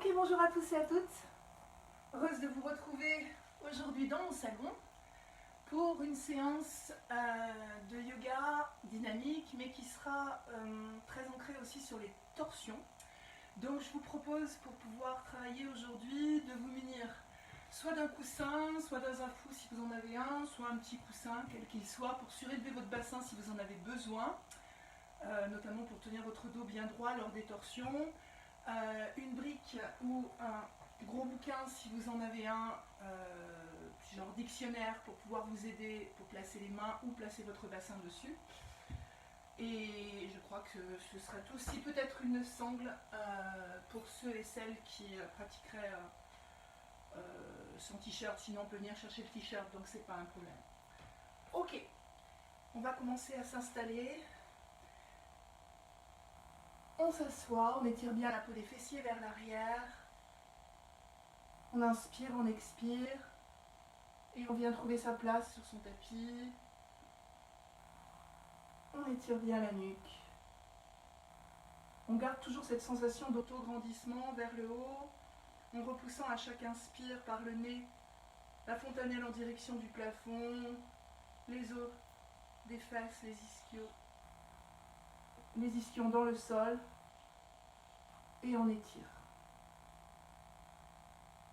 Ok, bonjour à tous et à toutes. Heureuse de vous retrouver aujourd'hui dans mon salon pour une séance de yoga dynamique, mais qui sera très ancrée aussi sur les torsions. Donc je vous propose, pour pouvoir travailler aujourd'hui, de vous munir soit d'un coussin, soit d'un zafou si vous en avez un, soit un petit coussin, quel qu'il soit, pour surélever votre bassin si vous en avez besoin, notamment pour tenir votre dos bien droit lors des torsions. Une brique ou un gros bouquin si vous en avez un, genre dictionnaire pour pouvoir vous aider pour placer les mains ou placer votre bassin dessus. Et je crois que ce sera tout. Si peut-être une sangle pour ceux et celles qui pratiqueraient sans t-shirt, sinon on peut venir chercher le t-shirt, donc c'est pas un problème. Ok, on va commencer à s'installer. On s'assoit, on étire bien la peau des fessiers vers l'arrière. On inspire, on expire. Et on vient trouver sa place sur son tapis. On étire bien la nuque. On garde toujours cette sensation d'auto-grandissement vers le haut, en repoussant à chaque inspire par le nez la fontanelle en direction du plafond, les os des fesses, les ischions dans le sol. Et on étire.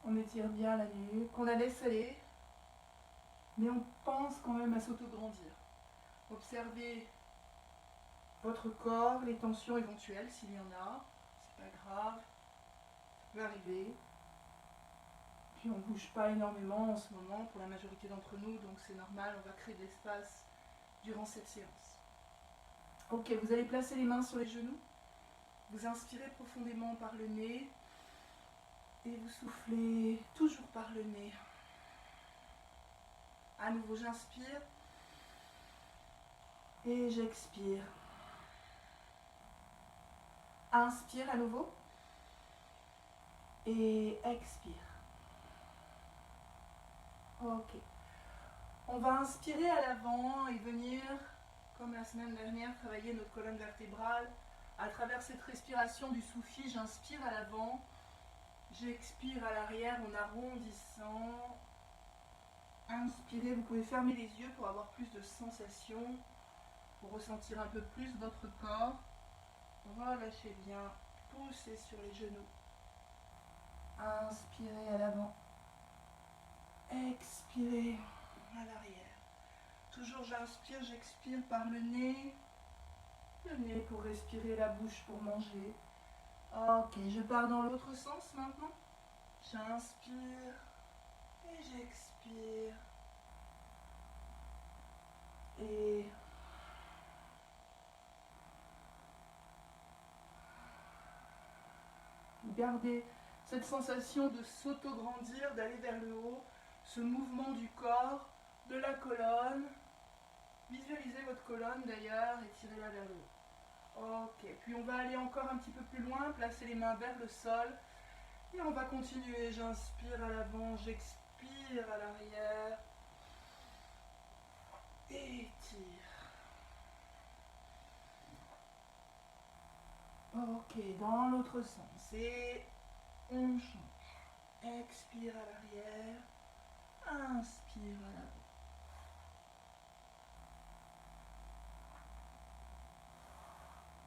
On étire bien la nuque, on la laisse aller, mais on pense quand même à s'auto-grandir. Observez votre corps, les tensions éventuelles s'il y en a, c'est pas grave, ça peut arriver. Puis on ne bouge pas énormément en ce moment pour la majorité d'entre nous, donc c'est normal, on va créer de l'espace durant cette séance. Ok, vous allez placer les mains sur les genoux, vous inspirez profondément par le nez et vous soufflez toujours par le nez. À nouveau, j'inspire et j'expire. Inspire à nouveau et expire. Ok. On va inspirer à l'avant et venir, comme la semaine dernière, travailler notre colonne vertébrale à travers cette respiration du soufi. J'inspire à l'avant, j'expire à l'arrière en arrondissant. Inspirez, vous pouvez fermer les yeux pour avoir plus de sensations, pour ressentir un peu plus votre corps. Relâchez bien, poussez sur les genoux. Inspirez à l'avant. Expirez à l'arrière. Toujours j'inspire, j'expire par le nez. Le nez pour respirer, la bouche pour manger. Ok, je pars dans l'autre sens maintenant. J'inspire et j'expire. Et gardez cette sensation de s'auto-grandir, d'aller vers le haut, ce mouvement du corps, de la colonne. Visualisez votre colonne d'ailleurs et tirez-la vers le haut. Ok, puis on va aller encore un petit peu plus loin, placer les mains vers le sol. Et on va continuer, j'inspire à l'avant, j'expire à l'arrière. Et tire. Ok, dans l'autre sens. Et on change. Expire à l'arrière. Inspire à l'avant.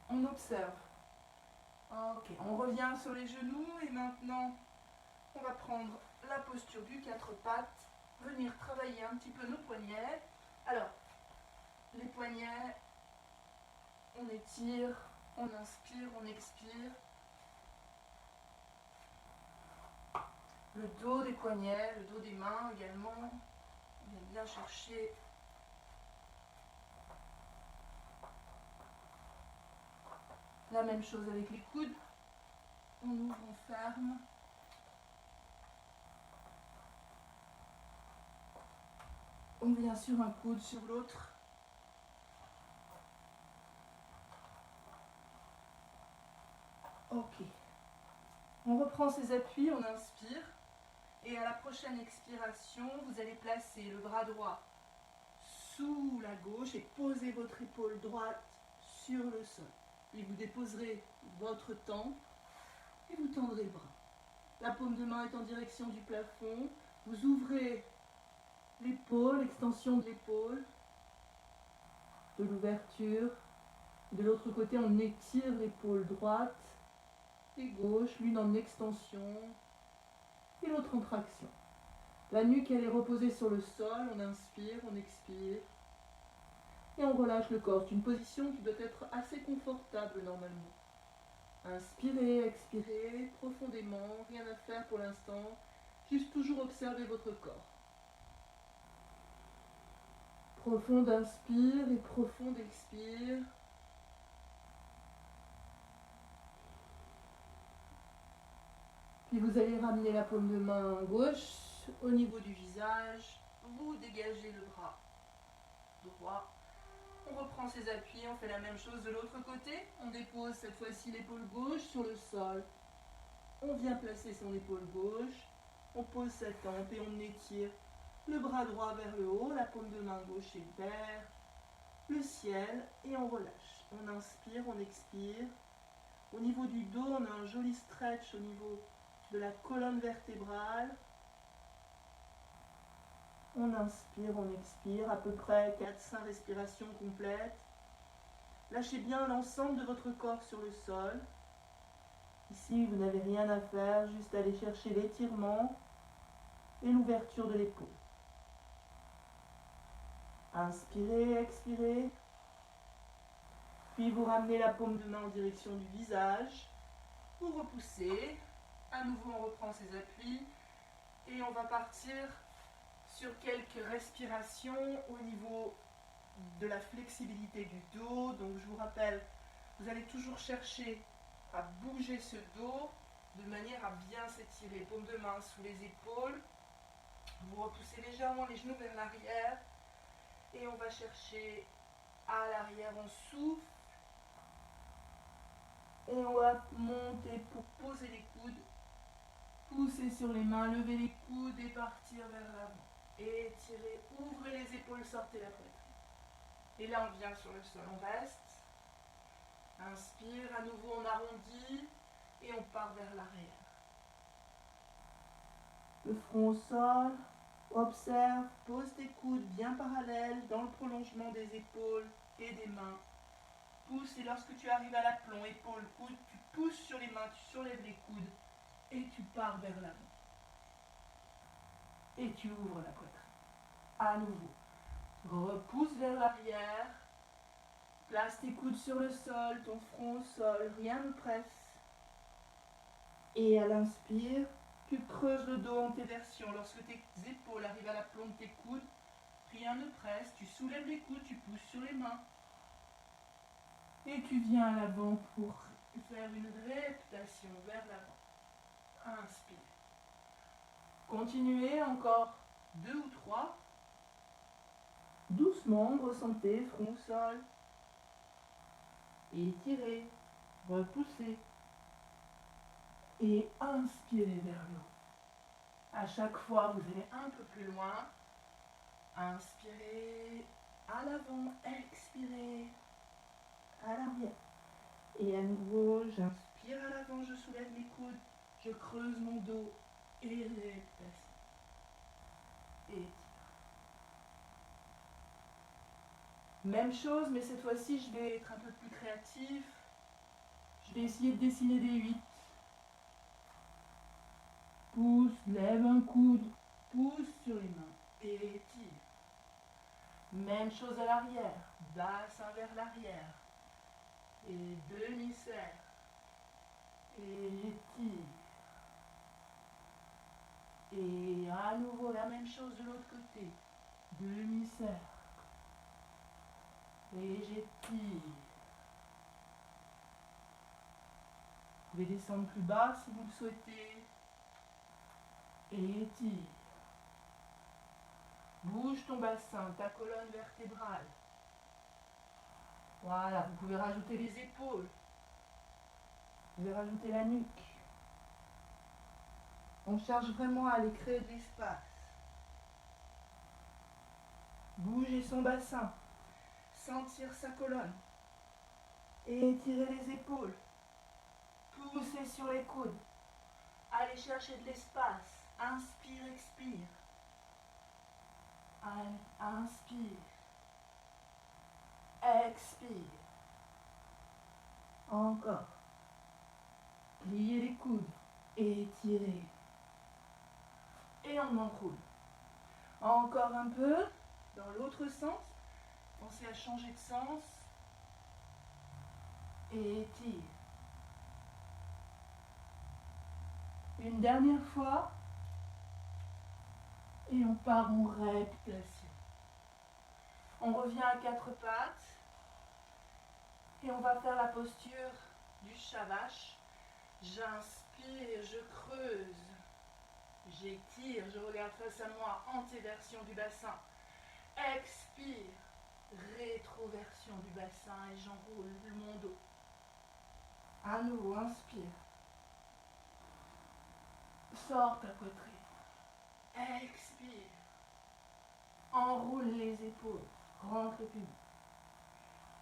On observe. Ok, on revient sur les genoux et maintenant on va prendre la posture du quatre pattes, venir travailler un petit peu nos poignets. Alors, les poignets, on étire, on inspire, on expire. Le dos des poignets, le dos des mains également. On vient bien chercher la même chose avec les coudes. On ouvre, on ferme. On vient sur un coude, sur l'autre. Ok. On reprend ses appuis, on inspire. Et à la prochaine expiration, vous allez placer le bras droit sous la gauche et poser votre épaule droite sur le sol. Et vous déposerez votre tempe et vous tendrez le bras. La paume de main est en direction du plafond. Vous ouvrez l'épaule, l'extension de l'épaule, de l'ouverture. De l'autre côté, on étire l'épaule droite et gauche, l'une en extension et l'autre en traction. La nuque, elle est reposée sur le sol. On inspire, on expire. Et on relâche le corps. C'est une position qui doit être assez confortable normalement. Inspirez, expirez profondément, rien à faire pour l'instant, juste toujours observer votre corps. Profonde inspire et profonde expire. Puis vous allez ramener la paume de main gauche au niveau du visage, vous dégagez le bras droit. On reprend ses appuis, on fait la même chose de l'autre côté. On dépose cette fois-ci l'épaule gauche sur le sol. On vient placer son épaule gauche. On pose sa tempe et on étire le bras droit vers le haut. La paume de main gauche est vers le ciel et on relâche. On inspire, on expire. Au niveau du dos, on a un joli stretch au niveau de la colonne vertébrale. On inspire, on expire, à peu près 4-5 respirations complètes. Lâchez bien l'ensemble de votre corps sur le sol. Ici, vous n'avez rien à faire, juste aller chercher l'étirement et l'ouverture de l'épaule. Inspirez, expirez. Puis vous ramenez la paume de main en direction du visage. Vous repoussez. À nouveau, on reprend ses appuis. Et on va partir sur quelques respirations au niveau de la flexibilité du dos. Donc je vous rappelle, vous allez toujours chercher à bouger ce dos de manière à bien s'étirer. Paume de main sous les épaules. Vous repoussez légèrement les genoux vers l'arrière. Et on va chercher à l'arrière, on souffle. Et on va monter pour poser les coudes. Pousser sur les mains, lever les coudes et partir vers l'avant. Étirez, ouvrez les épaules, sortez la poitrine. Et là, on vient sur le sol, on reste. Inspire, à nouveau on arrondit et on part vers l'arrière. Le front au sol, observe, pose tes coudes bien parallèles dans le prolongement des épaules et des mains. Pousse et lorsque tu arrives à l'aplomb, épaule, coude, tu pousses sur les mains, tu soulèves les coudes et tu pars vers l'avant. Et tu ouvres la poitrine. À nouveau. Repousse vers l'arrière. Place tes coudes sur le sol, ton front au sol, rien ne presse. Et à l'inspire, tu creuses le dos en téversion. Lorsque tes épaules arrivent à l'aplomb de tes coudes, rien ne presse. Tu soulèves les coudes, tu pousses sur les mains. Et tu viens à l'avant pour faire une réputation vers l'avant. Inspire. Continuez encore 2 ou 3. Doucement, ressentez, front au sol. Étirez, repoussez. Et inspirez vers le haut. À chaque fois, vous allez un peu plus loin. Inspirez à l'avant, expirez à l'arrière. Et à nouveau, j'inspire à l'avant, je soulève les coudes, je creuse mon dos et réputation. Étire. Même chose, mais cette fois-ci, je vais être un peu plus créatif. Je vais essayer de dessiner des 8. Pousse, lève un coude, pousse sur les mains et étire. Même chose à l'arrière, bassin vers l'arrière. Et demi-serre. Et j'étire. Et à nouveau la même chose de l'autre côté. Demi-serre. Et j'étire. Vous pouvez descendre plus bas si vous le souhaitez. Et étire. Bouge ton bassin, ta colonne vertébrale. Voilà, vous pouvez rajouter les épaules. Vous pouvez rajouter la nuque. On cherche vraiment à aller créer de l'espace. Bougez son bassin. Sentir sa colonne. Et étirer les épaules. Poussez sur les coudes. Allez chercher de l'espace. Inspire, expire. Allez, inspire. Expire. Encore. Pliez les coudes. Étirez. Et on enroule. Encore un peu. Dans l'autre sens. Pensez à changer de sens. Et étire. Une dernière fois. Et on part en rectation. On revient à quatre pattes. Et on va faire la posture du Shavash. J'inspire, je creuse. J'étire, je regarde face à moi, antéversion du bassin. Expire, rétroversion du bassin et j'enroule mon dos. À nouveau, inspire. Sors ta poitrine. Expire. Enroule les épaules. Rentre le pubic.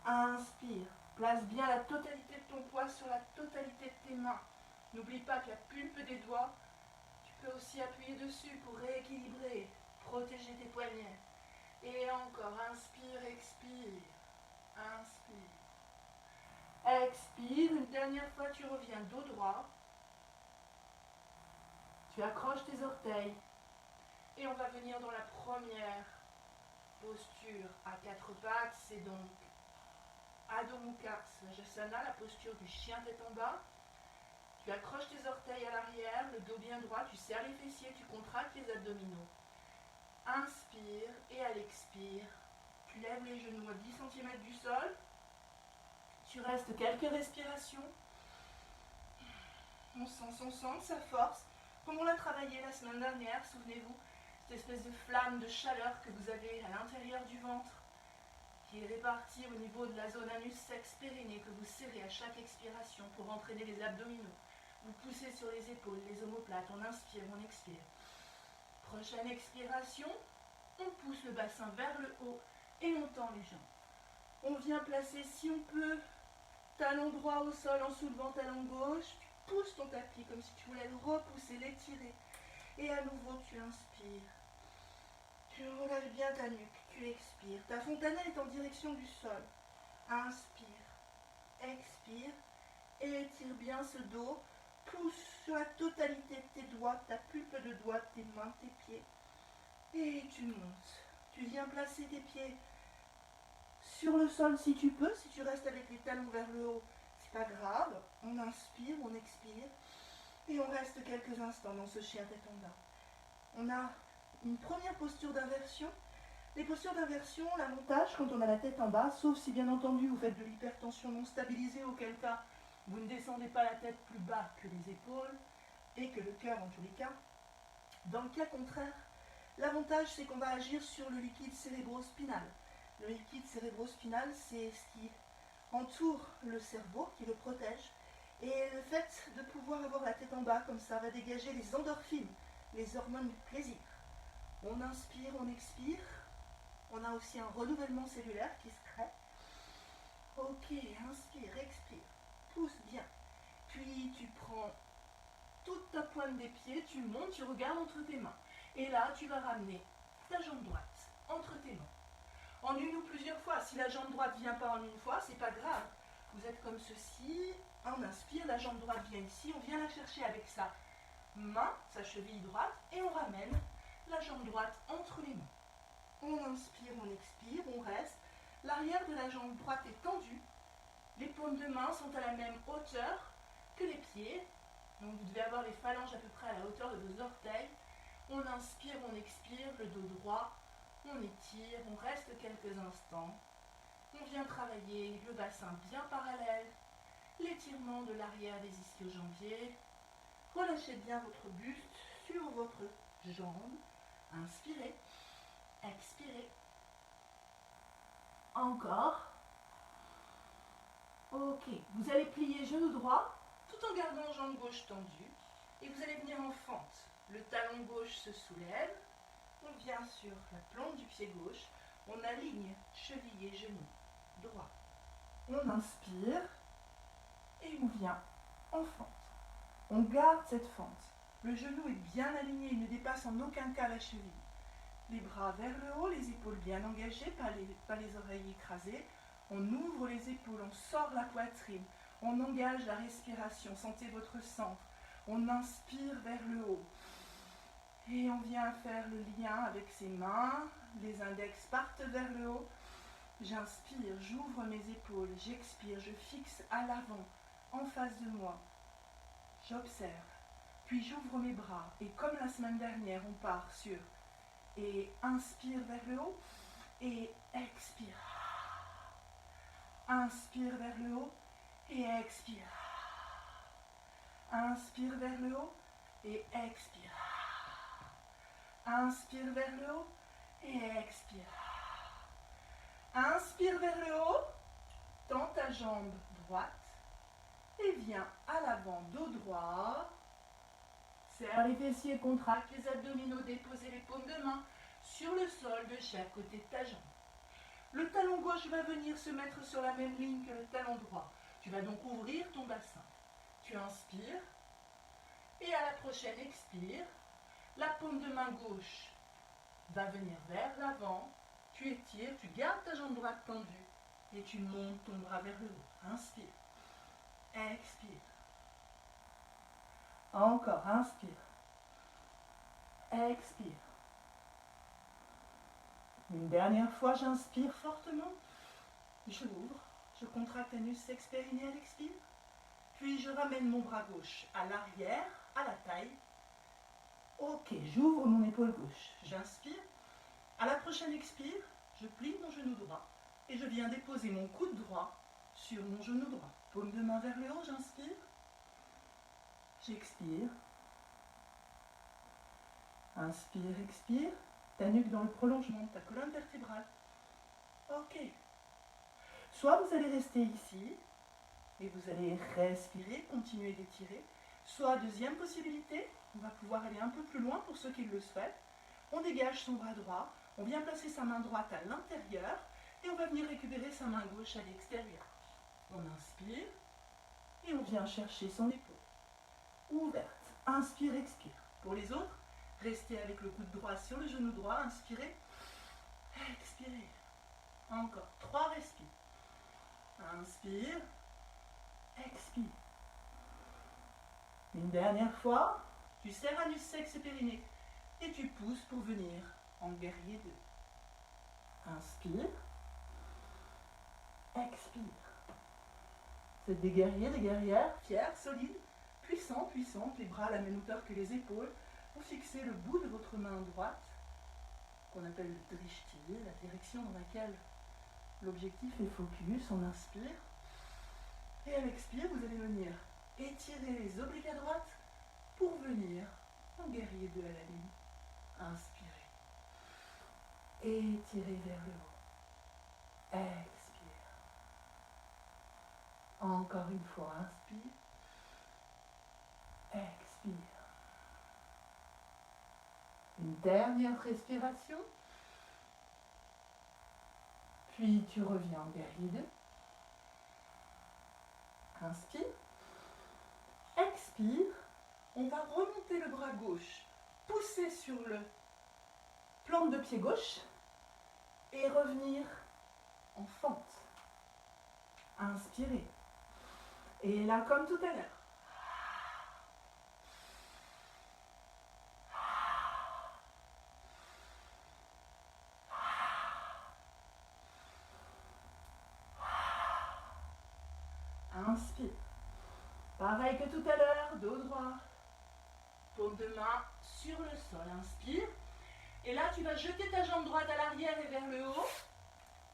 Inspire. Place bien la totalité de ton poids sur la totalité de tes mains. N'oublie pas que la pulpe des doigts, tu peux aussi appuyer dessus pour rééquilibrer, protéger tes poignets. Et encore, inspire, expire. Inspire. Expire. Une dernière fois, tu reviens dos droit. Tu accroches tes orteils. Et on va venir dans la première posture à quatre pattes. C'est donc Adho Mukha Svajasana, la posture du chien tête en bas. Tu accroches tes orteils à l'arrière, le dos bien droit, tu serres les fessiers, tu contractes les abdominaux. Inspire et à l'expire, tu lèves les genoux à 10 cm du sol. Tu restes quelques respirations. On sent sa force. Comme on l'a travaillé la semaine dernière, souvenez-vous, cette espèce de flamme de chaleur que vous avez à l'intérieur du ventre, qui est répartie au niveau de la zone anus sexe périnée, que vous serrez à chaque expiration pour entraîner les abdominaux. Vous poussez sur les épaules, les omoplates, on inspire, on expire. Prochaine expiration, on pousse le bassin vers le haut et on tend les jambes. On vient placer, si on peut, talon droit au sol en soulevant talon gauche. Tu pousses ton tapis comme si tu voulais le repousser, l'étirer. Et à nouveau, tu inspires. Tu relâches bien ta nuque, tu expires. Ta fontanelle est en direction du sol. Inspire, expire, et étire bien ce dos. Pousse sur la totalité de tes doigts, ta pulpe de doigts, tes mains, tes pieds. Et tu montes. Tu viens placer tes pieds sur le sol si tu peux. Si tu restes avec les talons vers le haut, c'est pas grave. On inspire, on expire. Et on reste quelques instants dans ce chien tête en bas. On a une première posture d'inversion. Les postures d'inversion, l'avantage quand on a la tête en bas, sauf si bien entendu vous faites de l'hypertension non stabilisée, auquel cas vous ne descendez pas la tête plus bas que les épaules et que le cœur en tous les cas. Dans le cas contraire, l'avantage c'est qu'on va agir sur le liquide cérébro-spinal. Le liquide cérébro-spinal, c'est ce qui entoure le cerveau, qui le protège. Et le fait de pouvoir avoir la tête en bas comme ça va dégager les endorphines, les hormones du plaisir. On inspire, on expire. On a aussi un renouvellement cellulaire qui se crée. Ok, inspire, expire. Pousse bien. Puis tu prends toute ta pointe des pieds, tu montes, tu regardes entre tes mains. Et là, tu vas ramener ta jambe droite entre tes mains. En une ou plusieurs fois. Si la jambe droite ne vient pas en une fois, c'est pas grave. Vous êtes comme ceci. On inspire, la jambe droite vient ici. On vient la chercher avec sa main, sa cheville droite. Et on ramène la jambe droite entre les mains. On inspire, on expire, on reste. L'arrière de la jambe droite est tendue. Les paumes de main sont à la même hauteur que les pieds. Donc vous devez avoir les phalanges à peu près à la hauteur de vos orteils. On inspire, on expire, le dos droit. On étire, on reste quelques instants. On vient travailler le bassin bien parallèle. L'étirement de l'arrière des ischio-jambiers. Relâchez bien votre buste sur votre jambe. Inspirez. Expirez. Encore. Ok. Vous allez plier genou droit tout en gardant jambe gauche tendue. Et vous allez venir en fente. Le talon gauche se soulève. On vient sur la plante du pied gauche. On aligne cheville et genou droit. On inspire. Et on vient en fente. On garde cette fente. Le genou est bien aligné, il ne dépasse en aucun cas la cheville. Les bras vers le haut, les épaules bien engagées, pas les oreilles écrasées. On ouvre les épaules, on sort la poitrine, on engage la respiration, sentez votre centre. On inspire vers le haut. Et on vient faire le lien avec ses mains, les index partent vers le haut. J'inspire, j'ouvre mes épaules, j'expire, je fixe à l'avant, en face de moi. J'observe, puis j'ouvre mes bras. Et comme la semaine dernière, on part sur et inspire vers le haut et expire. Inspire vers le haut et expire. Inspire vers le haut et expire. Inspire vers le haut et expire. Inspire vers le haut, tends ta jambe droite et viens à l'avant, dos droit. Serre les fessiers, contracte les abdominaux, déposez les paumes de main sur le sol de chaque côté de ta jambe. Le talon gauche va venir se mettre sur la même ligne que le talon droit. Tu vas donc ouvrir ton bassin. Tu inspires et à la prochaine expire, la paume de main gauche va venir vers l'avant. Tu étires, tu gardes ta jambe droite tendue et tu montes ton bras vers le haut. Inspire, expire. Encore, inspire, expire. Une dernière fois, j'inspire fortement. J'ouvre, je contracte anus sexe périnée à l'expire. Puis je ramène mon bras gauche à l'arrière, à la taille. Ok, j'ouvre mon épaule gauche. J'inspire. À la prochaine expire, je plie mon genou droit et je viens déposer mon coude droit sur mon genou droit. Paume de main vers le haut, j'inspire. J'expire. Inspire, expire. Ta nuque dans le prolongement de ta colonne vertébrale. Ok. Soit vous allez rester ici et vous allez respirer, continuer d'étirer. Soit, deuxième possibilité, on va pouvoir aller un peu plus loin pour ceux qui le souhaitent. On dégage son bras droit, on vient placer sa main droite à l'intérieur et on va venir récupérer sa main gauche à l'extérieur. On inspire et on vient chercher son épaule. Ouverte. Inspire, expire. Pour les autres, restez avec le coude droit sur le genou droit. Inspirez. Expirez. Encore. 3 respires. Inspire. Expire. Une dernière fois. Tu serres anus sexe et périnée. Et tu pousses pour venir en guerrier 2. Inspire. Expire. Vous êtes des guerriers, des guerrières, fiers, solides, puissants, puissantes, les bras à la même hauteur que les épaules. Vous fixez le bout de votre main droite, qu'on appelle le drishti, la direction dans laquelle l'objectif est focus. On inspire. Et à l'expire, vous allez venir étirer les obliques à droite pour venir en guerrier 2 à la ligne. Inspirez. Étirez vers le haut. Expire. Encore une fois, inspire. Expire. Une dernière respiration. Puis tu reviens en guerrier 2. Inspire. Expire. On va remonter le bras gauche, pousser sur le plante de pied gauche et revenir en fente. Inspirez. Et là, comme tout à l'heure. Inspire. Pareil que tout à l'heure, dos droit. Paume de main sur le sol. Inspire. Et là, tu vas jeter ta jambe droite à l'arrière et vers le haut.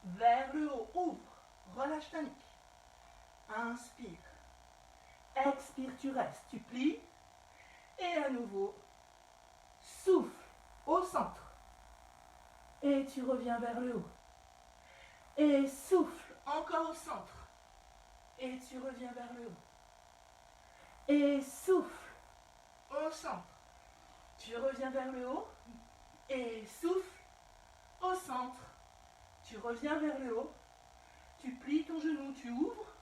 Vers le haut. Ouvre. Relâche ta nuque. Inspire. Expire, tu restes. Tu plies. Et à nouveau, souffle au centre. Et tu reviens vers le haut. Et souffle encore au centre. Et tu reviens vers le haut. Et souffle au centre. Tu reviens vers le haut. Et souffle au centre. Tu reviens vers le haut. Tu plies ton genou, tu ouvres.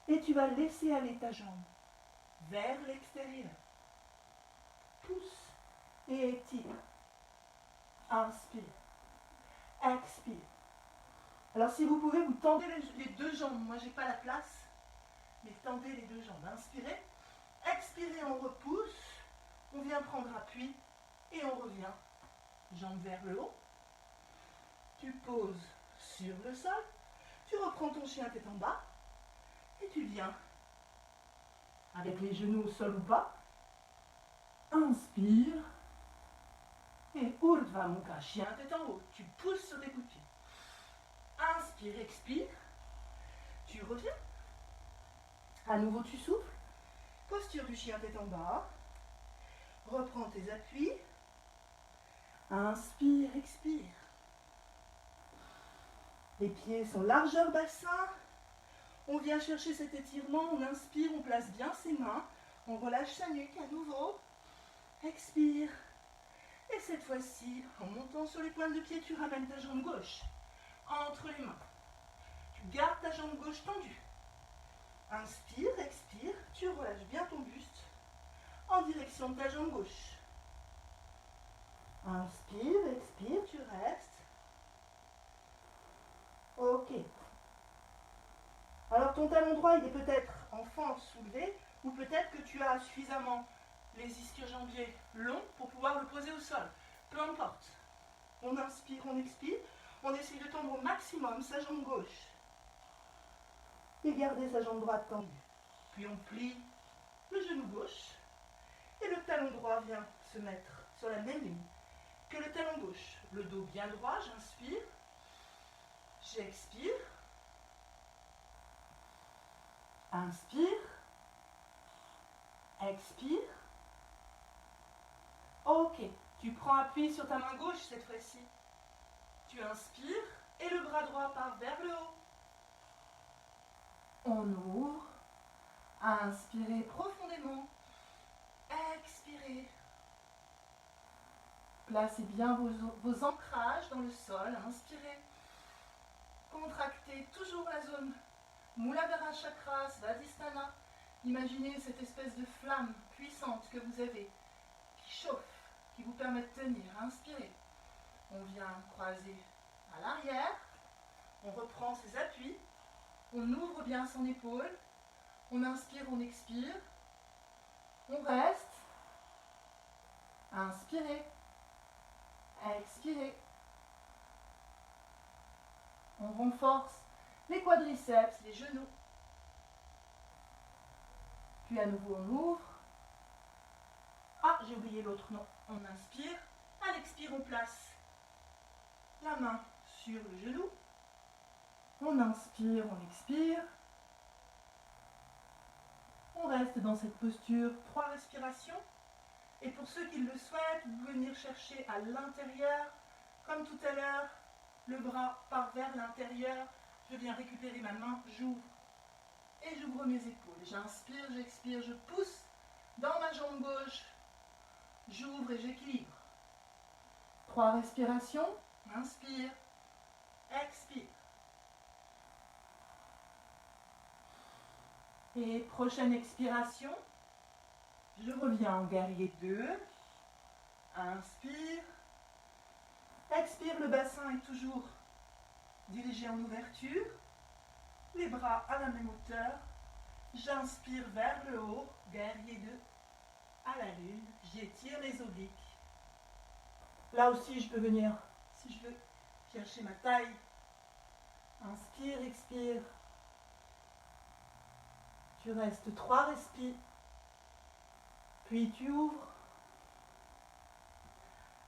Et tu vas laisser aller ta jambe vers l'extérieur. et étire. Inspire. Expire. Alors si vous pouvez, vous tendez les deux jambes. Moi, j'ai pas la place, mais tendez les deux jambes. Inspirez. Expirez, on repousse. On vient prendre appui et on revient. Jambes vers le haut. Tu poses sur le sol. Tu reprends ton chien tête en bas. Et tu viens avec les genoux au sol ou bas. Inspire. Et Urdhva Mukha, chien tête en haut. Tu pousses sur tes coups de pied. Inspire, expire. Tu reviens. À nouveau, tu souffles. Posture du chien tête en bas. Reprends tes appuis. Inspire, expire. Les pieds sont largeur bassin. On vient chercher cet étirement. On inspire, on place bien ses mains. On relâche sa nuque à nouveau. Expire. Et cette fois-ci, en montant sur les pointes de pied, tu ramènes ta jambe gauche entre les mains. Tu gardes ta jambe gauche tendue. Inspire, expire, tu relâches bien ton buste en direction de ta jambe gauche. Inspire, expire, tu restes. Ok. Alors ton talon droit, il est peut-être en fente soulevée, ou peut-être que tu as suffisamment les ischio-jambiers longs pour pouvoir le poser au sol. Peu importe. On inspire, on expire. On essaye de tendre au maximum sa jambe gauche. Et garder sa jambe droite tendue. Puis on plie le genou gauche. Et le talon droit vient se mettre sur la même ligne que le talon gauche. Le dos bien droit, j'inspire. J'expire. Inspire. Expire. Ok, tu prends appui sur ta main gauche cette fois-ci. Tu inspires et le bras droit part vers le haut. On ouvre. Inspirez profondément. Expirez. Placez bien vos ancrages dans le sol. Inspirez. Contractez toujours la zone Muladhara Chakra, Svadhisthana. Imaginez cette espèce de flamme puissante que vous avez qui chauffe, qui vous permet de tenir. Inspirez. On vient croiser à l'arrière. On reprend ses appuis. On ouvre bien son épaule. On inspire, on expire. On reste. Inspirez. Expirez. On renforce les quadriceps, les genoux. Puis à nouveau, on ouvre. Ah, j'ai oublié l'autre, non. On inspire. À l'expire, on place la main sur le genou. On inspire, on expire. On reste dans cette posture, 3 respirations. Et pour ceux qui le souhaitent, vous pouvez venir chercher à l'intérieur. Comme tout à l'heure, le bras part vers l'intérieur. Je viens récupérer ma main, j'ouvre. Et j'ouvre mes épaules. J'inspire, j'expire, je pousse dans ma jambe gauche. J'ouvre et j'équilibre. 3 respirations. Inspire, expire. Et prochaine expiration. Je reviens en guerrier 2. Inspire. Expire, le bassin est toujours dirigé en ouverture. Les bras à la même hauteur. J'inspire vers le haut. Guerrier 2. À la lune. J'étire les obliques. Là aussi, je peux venir, si je veux, chercher ma taille. Inspire, expire. Tu restes 3 respires. Puis tu ouvres.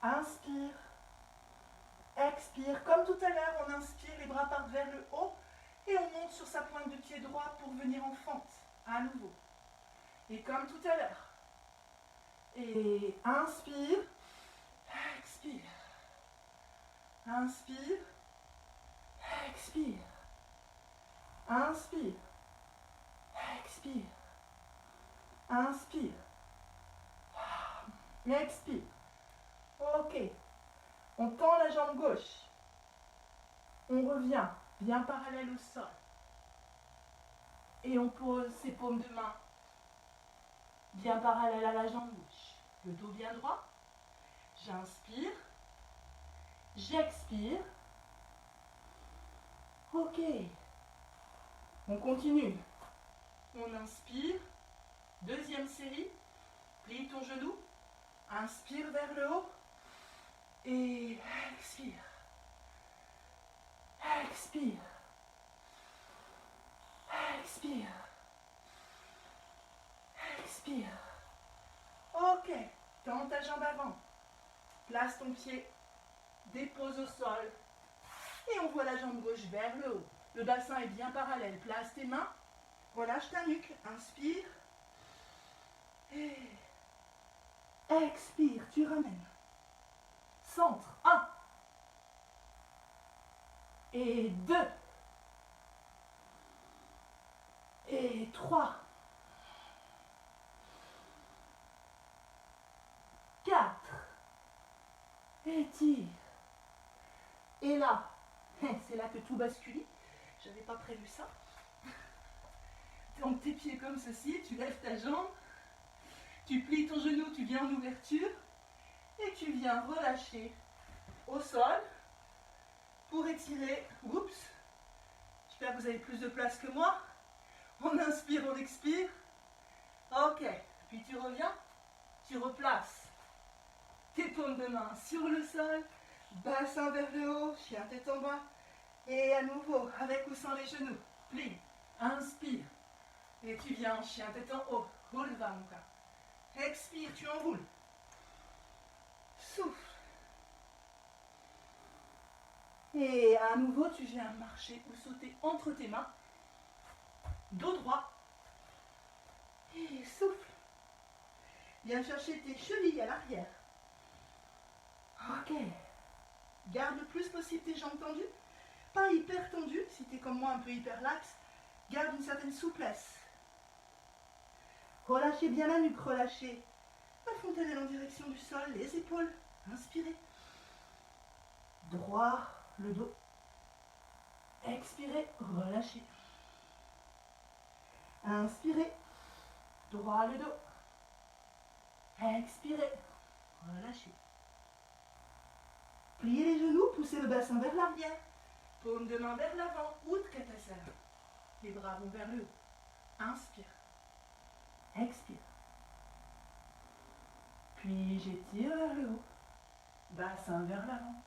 Inspire. Expire. Comme tout à l'heure, on inspire, les bras partent vers le haut. Et on monte sur sa pointe de pied droit pour venir en fente. À nouveau. Et comme tout à l'heure. Et inspire. Expire. Inspire. Expire. Inspire. Expire. Inspire. Expire. Ok. On tend la jambe gauche. On revient bien parallèle au sol. Et on pose ses paumes de main bien parallèles à la jambe gauche. Le dos bien droit. J'inspire. J'expire. Ok. On continue. On inspire. Deuxième série. Plie ton genou. Inspire vers le haut. Et expire. Expire. Expire. Expire. Ok. Tends ta jambe avant. Place ton pied. Dépose au sol. Et on voit la jambe gauche vers le haut. Le bassin est bien parallèle. Place tes mains. Relâche ta nuque. Inspire. Et expire. Tu ramènes. Centre. 1. Et 2. Et 3. 4. Étire. Et là, c'est là que tout bascule. J'avais pas prévu ça. Donc tes pieds comme ceci, tu lèves ta jambe, tu plies ton genou, tu viens en ouverture et tu viens relâcher au sol pour étirer. Oups. J'espère que vous avez plus de place que moi. On inspire, on expire. Ok. Puis tu reviens, tu replaces tes paumes de main sur le sol, bassin vers le haut, chien tête en bas. Et à nouveau, avec ou sans les genoux, plie, inspire. Et tu viens en chien tête en haut, roule va mon cas. Expire, tu enroules. Souffle. Et à nouveau, tu viens marcher ou sauter entre tes mains. Dos droit. Et souffle. Viens chercher tes chevilles à l'arrière. Ok. Garde le plus possible tes jambes tendues. Pas hyper tendues, si tu es comme moi un peu hyper laxe. Garde une certaine souplesse. Relâchez bien la nuque, relâchez la fontanelle en direction du sol, les épaules. Inspirez. Droit, le dos. Expirez, relâchez. Inspirez. Droit le dos. Expirez. Relâchez. Pliez les genoux, poussez le bassin vers l'arrière. Paume de main vers l'avant. Utkatasana. Les bras vont vers le haut. Inspire. Expire. Puis j'étire vers le haut. Bassin vers l'avant.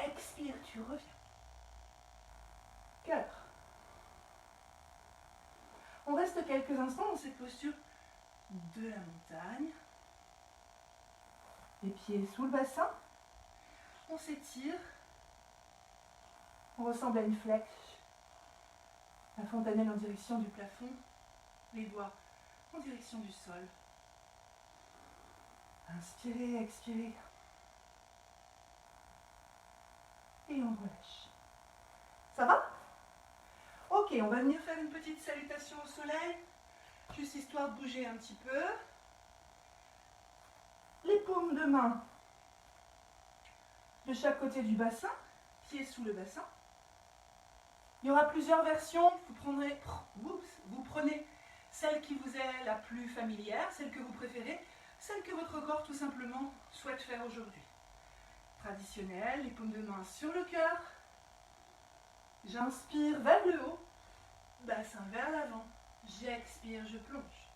Expire, tu reviens. 4. On reste quelques instants dans cette posture de la montagne. Les pieds sous le bassin. On s'étire. On ressemble à une flèche. La fontanelle en direction du plafond. Les doigts en direction du sol. Inspirez, expirez. Et on relâche. Ça va? Ok, on va venir faire une petite salutation au soleil. Juste histoire de bouger un petit peu. Les paumes de main de chaque côté du bassin, pieds sous le bassin. Il y aura plusieurs versions. Vous prenez celle qui vous est la plus familière, celle que vous préférez, celle que votre corps tout simplement souhaite faire aujourd'hui. Traditionnelle, les paumes de main sur le cœur. J'inspire vers le haut, bassin vers l'avant. J'expire, je plonge.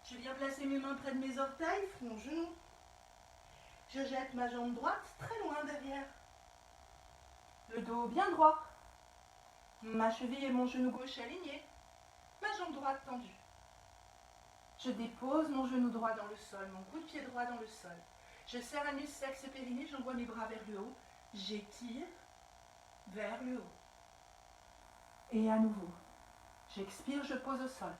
Je viens placer mes mains près de mes orteils, front, genou. Je jette ma jambe droite très loin derrière. Le dos bien droit. Ma cheville et mon genou gauche alignés. Ma jambe droite tendue. Je dépose mon genou droit dans le sol, mon coup de pied droit dans le sol. Je serre anus, axe périnée, j'envoie mes bras vers le haut. J'étire vers le haut. Et à nouveau, j'expire, je pose au sol.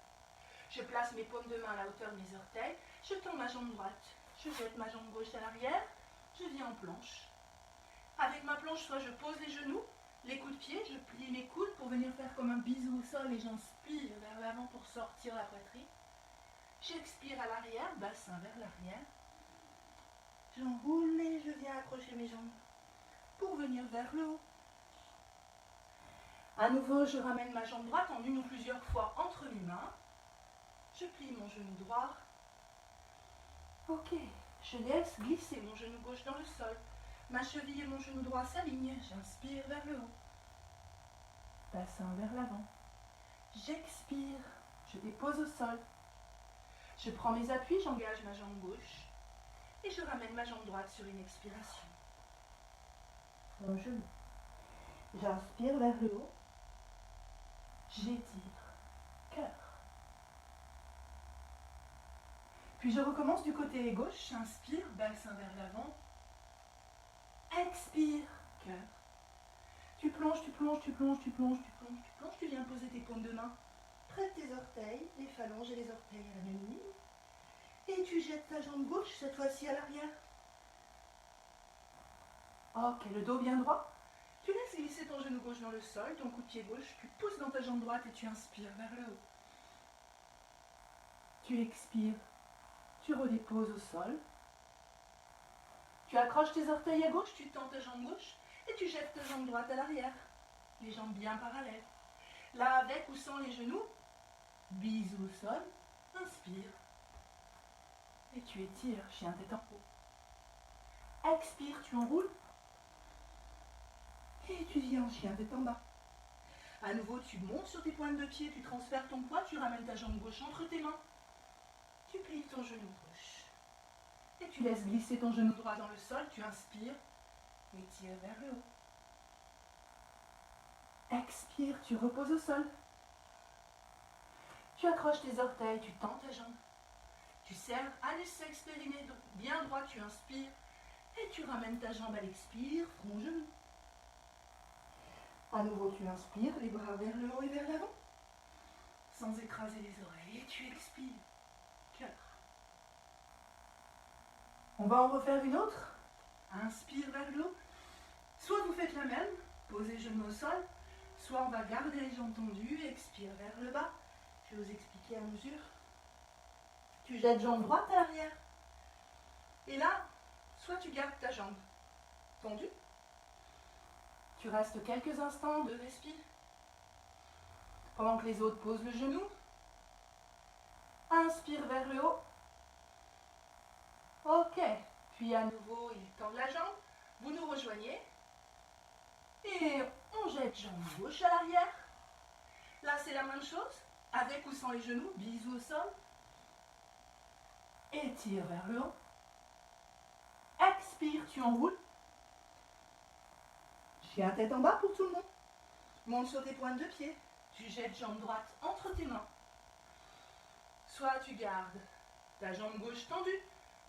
Je place mes paumes de main à la hauteur de mes orteils. Je tends ma jambe droite. Je jette ma jambe gauche à l'arrière. Je viens en planche. Avec ma planche, soit je pose les genoux, les coups de pied, je plie mes coudes pour venir faire comme un bisou au sol et j'inspire vers l'avant pour sortir la poitrine. J'expire à l'arrière, bassin vers l'arrière. J'enroule et je viens accrocher mes jambes pour venir vers le haut. À nouveau, je ramène ma jambe droite en une ou plusieurs fois entre mes mains. Je plie mon genou droit. Ok, Je laisse glisser mon genou gauche dans le sol. Ma cheville et mon genou droit s'alignent. J'inspire vers le haut. Bassin vers l'avant. J'expire. Je dépose au sol. Je prends mes appuis, j'engage ma jambe gauche. Et je ramène ma jambe droite sur une expiration. Mon genou. J'inspire vers le haut. J'étire. Cœur. Puis je recommence du côté gauche. Inspire, bassin vers l'avant. Expire, cœur. Tu plonges, tu plonges, tu plonges, tu plonges, tu plonges, tu plonges. Tu viens poser tes paumes de main près de tes orteils, les phalanges et les orteils à la même ligne. Et tu jettes ta jambe gauche, cette fois-ci à l'arrière. Ok, le dos bien droit. Tu laisses glisser ton genou gauche dans le sol, ton coup de pied gauche. Tu pousses dans ta jambe droite et tu inspires vers le haut. Tu expires. Tu redéposes au sol. Tu accroches tes orteils à gauche, tu tends ta jambe gauche et tu jettes ta jambe droite à l'arrière. Les jambes bien parallèles. Là, avec ou sans les genoux, bisous au sol, inspire. Et tu étires, chien tête en haut. Expire, tu enroules. Et tu viens en chien tête en bas. À nouveau, tu montes sur tes pointes de pied, tu transfères ton poids, tu ramènes ta jambe gauche entre tes mains. Tu plies ton genou gauche. Et tu laisses glisser ton genou droit dans le sol, tu inspires et tires vers le haut. Expire, tu reposes au sol. Tu accroches tes orteils, tu tends ta jambe. Tu serres anus sexe périnée bien droit, tu inspires et tu ramènes ta jambe à l'expire, front genou. À nouveau, tu inspires, les bras vers le haut et vers l'avant, sans écraser les oreilles. Et tu expires, cœur. On va en refaire une autre. Inspire vers le haut. Soit vous faites la même, posez genoux au sol, soit on va garder les jambes tendues, expire vers le bas. Je vais vous expliquer à mesure. Tu jettes jambe droite à l'arrière. Et là, soit tu gardes ta jambe tendue. Tu restes quelques instants de respire. Pendant que les autres posent le genou. Inspire vers le haut. Ok. Puis à nouveau, ils tendent la jambe. Vous nous rejoignez. Et on jette jambe gauche à l'arrière. Là, c'est la même chose. Avec ou sans les genoux. Bisous au sol. Étire vers le haut. Expire, tu enroules. Chien tête en bas pour tout le monde. Monte sur tes pointes de pied. Tu jettes jambe droite entre tes mains. Soit tu gardes ta jambe gauche tendue,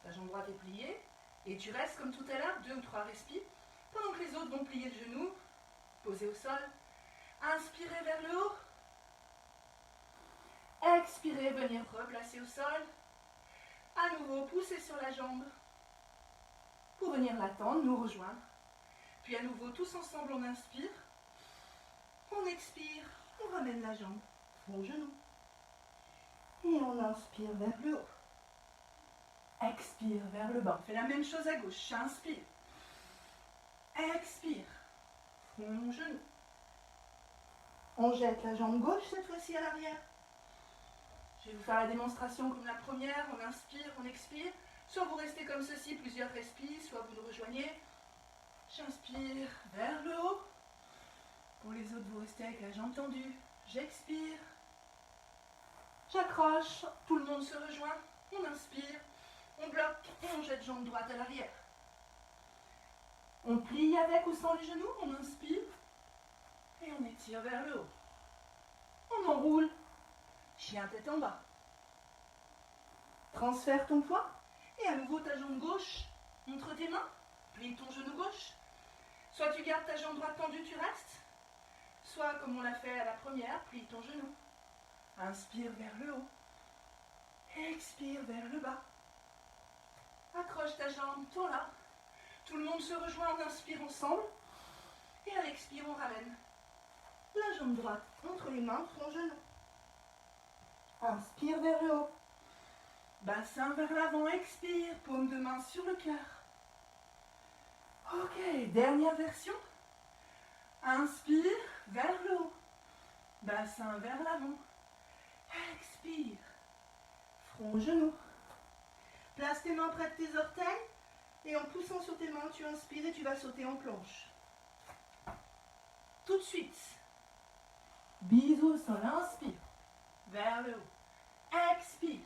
ta jambe droite est pliée, et tu restes comme tout à l'heure, 2 ou 3 respires, pendant que les autres vont plier le genou, poser au sol. Inspirez vers le haut. Expirez, venir replacer au sol. À nouveau, poussez sur la jambe pour venir la tendre, nous rejoindre. Puis à nouveau, tous ensemble, on inspire. On expire, on ramène la jambe au genou. Et on inspire vers le haut. Expire vers le bas. On fait la même chose à gauche. Inspire. Expire. Front, genou. On jette la jambe gauche cette fois-ci à l'arrière. Je vais vous faire la démonstration comme la première. On inspire, on expire. Soit vous restez comme ceci, plusieurs respires, soit vous nous rejoignez. J'inspire vers le haut. Pour les autres, vous restez avec la jambe tendue. J'expire. J'accroche. Tout le monde se rejoint. On inspire. On bloque et on jette jambe droite à l'arrière. On plie avec ou sans les genoux. On inspire. Et on étire vers le haut. On enroule. Chien tête en bas. Transfère ton poids. Et à nouveau ta jambe gauche entre tes mains. Plie ton genou gauche. Soit tu gardes ta jambe droite tendue, tu restes. Soit, comme on l'a fait à la première, plie ton genou. Inspire vers le haut. Expire vers le bas. Accroche ta jambe, tourne-la. Tout le monde se rejoint, on inspire ensemble. Et à l'expire, on ramène la jambe droite entre les mains, front genou. Inspire vers le haut. Bassin vers l'avant, expire, paume de main sur le cœur. Ok, dernière version. Inspire vers le haut. Bassin vers l'avant. Expire. Front, genou. Place tes mains près de tes orteils et en poussant sur tes mains, tu inspires et tu vas sauter en planche. Tout de suite. Bisous au sol, inspire. Vers le haut. Expire.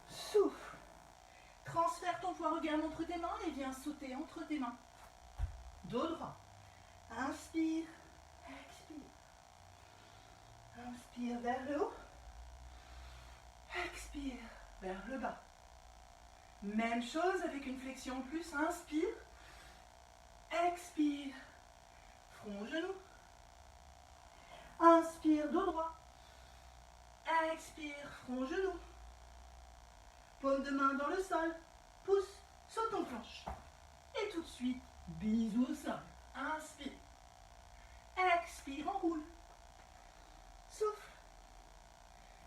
Souffle. Transfère ton poids regard entre tes mains et viens sauter entre tes mains. Dos droit. Inspire. Expire. Inspire vers le haut. Expire vers le bas. Même chose avec une flexion en plus. Inspire. Expire. Front, genou. Inspire, dos droit. Expire, front, genou. Paume de main dans le sol. Pousse, saute en planche. Et tout de suite, bisous au sol. Inspire. Expire, enroule. Souffle.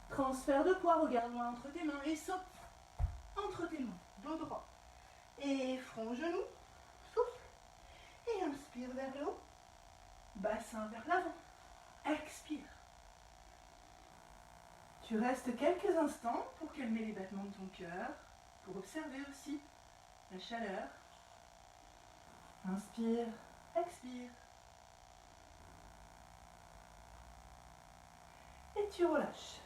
Transfert de poids, regarde loin entre tes mains et saute. Entre tes mains, dos droit. Et front, genou. Souffle. Et inspire vers le haut. Bassin vers l'avant. Expire. Tu restes quelques instants pour calmer les battements de ton cœur, pour observer aussi la chaleur. Inspire, expire. Et tu relâches.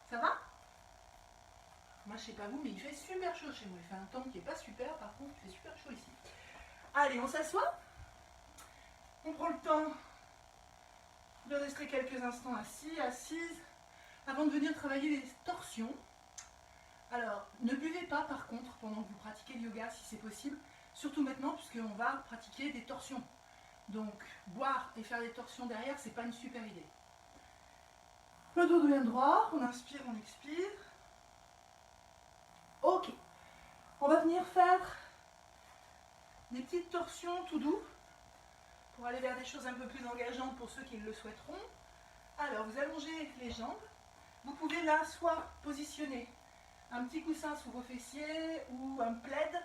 Ça va? Moi, je sais pas vous, mais il fait super chaud chez moi. Il fait un temps qui n'est pas super, par contre, il fait super chaud ici. Allez, on s'assoit. On prend le temps de rester quelques instants assis, assise, avant de venir travailler les torsions. Alors, ne buvez pas par contre pendant que vous pratiquez le yoga si c'est possible, surtout maintenant puisqu'on va pratiquer des torsions. Donc, boire et faire des torsions derrière, c'est pas une super idée. Le dos devient droit, on inspire, on expire. Ok, on va venir faire des petites torsions tout doux pour aller vers des choses un peu plus engageantes pour ceux qui le souhaiteront. Alors, vous allongez les jambes. Vous pouvez là soit positionner un petit coussin sous vos fessiers ou un plaid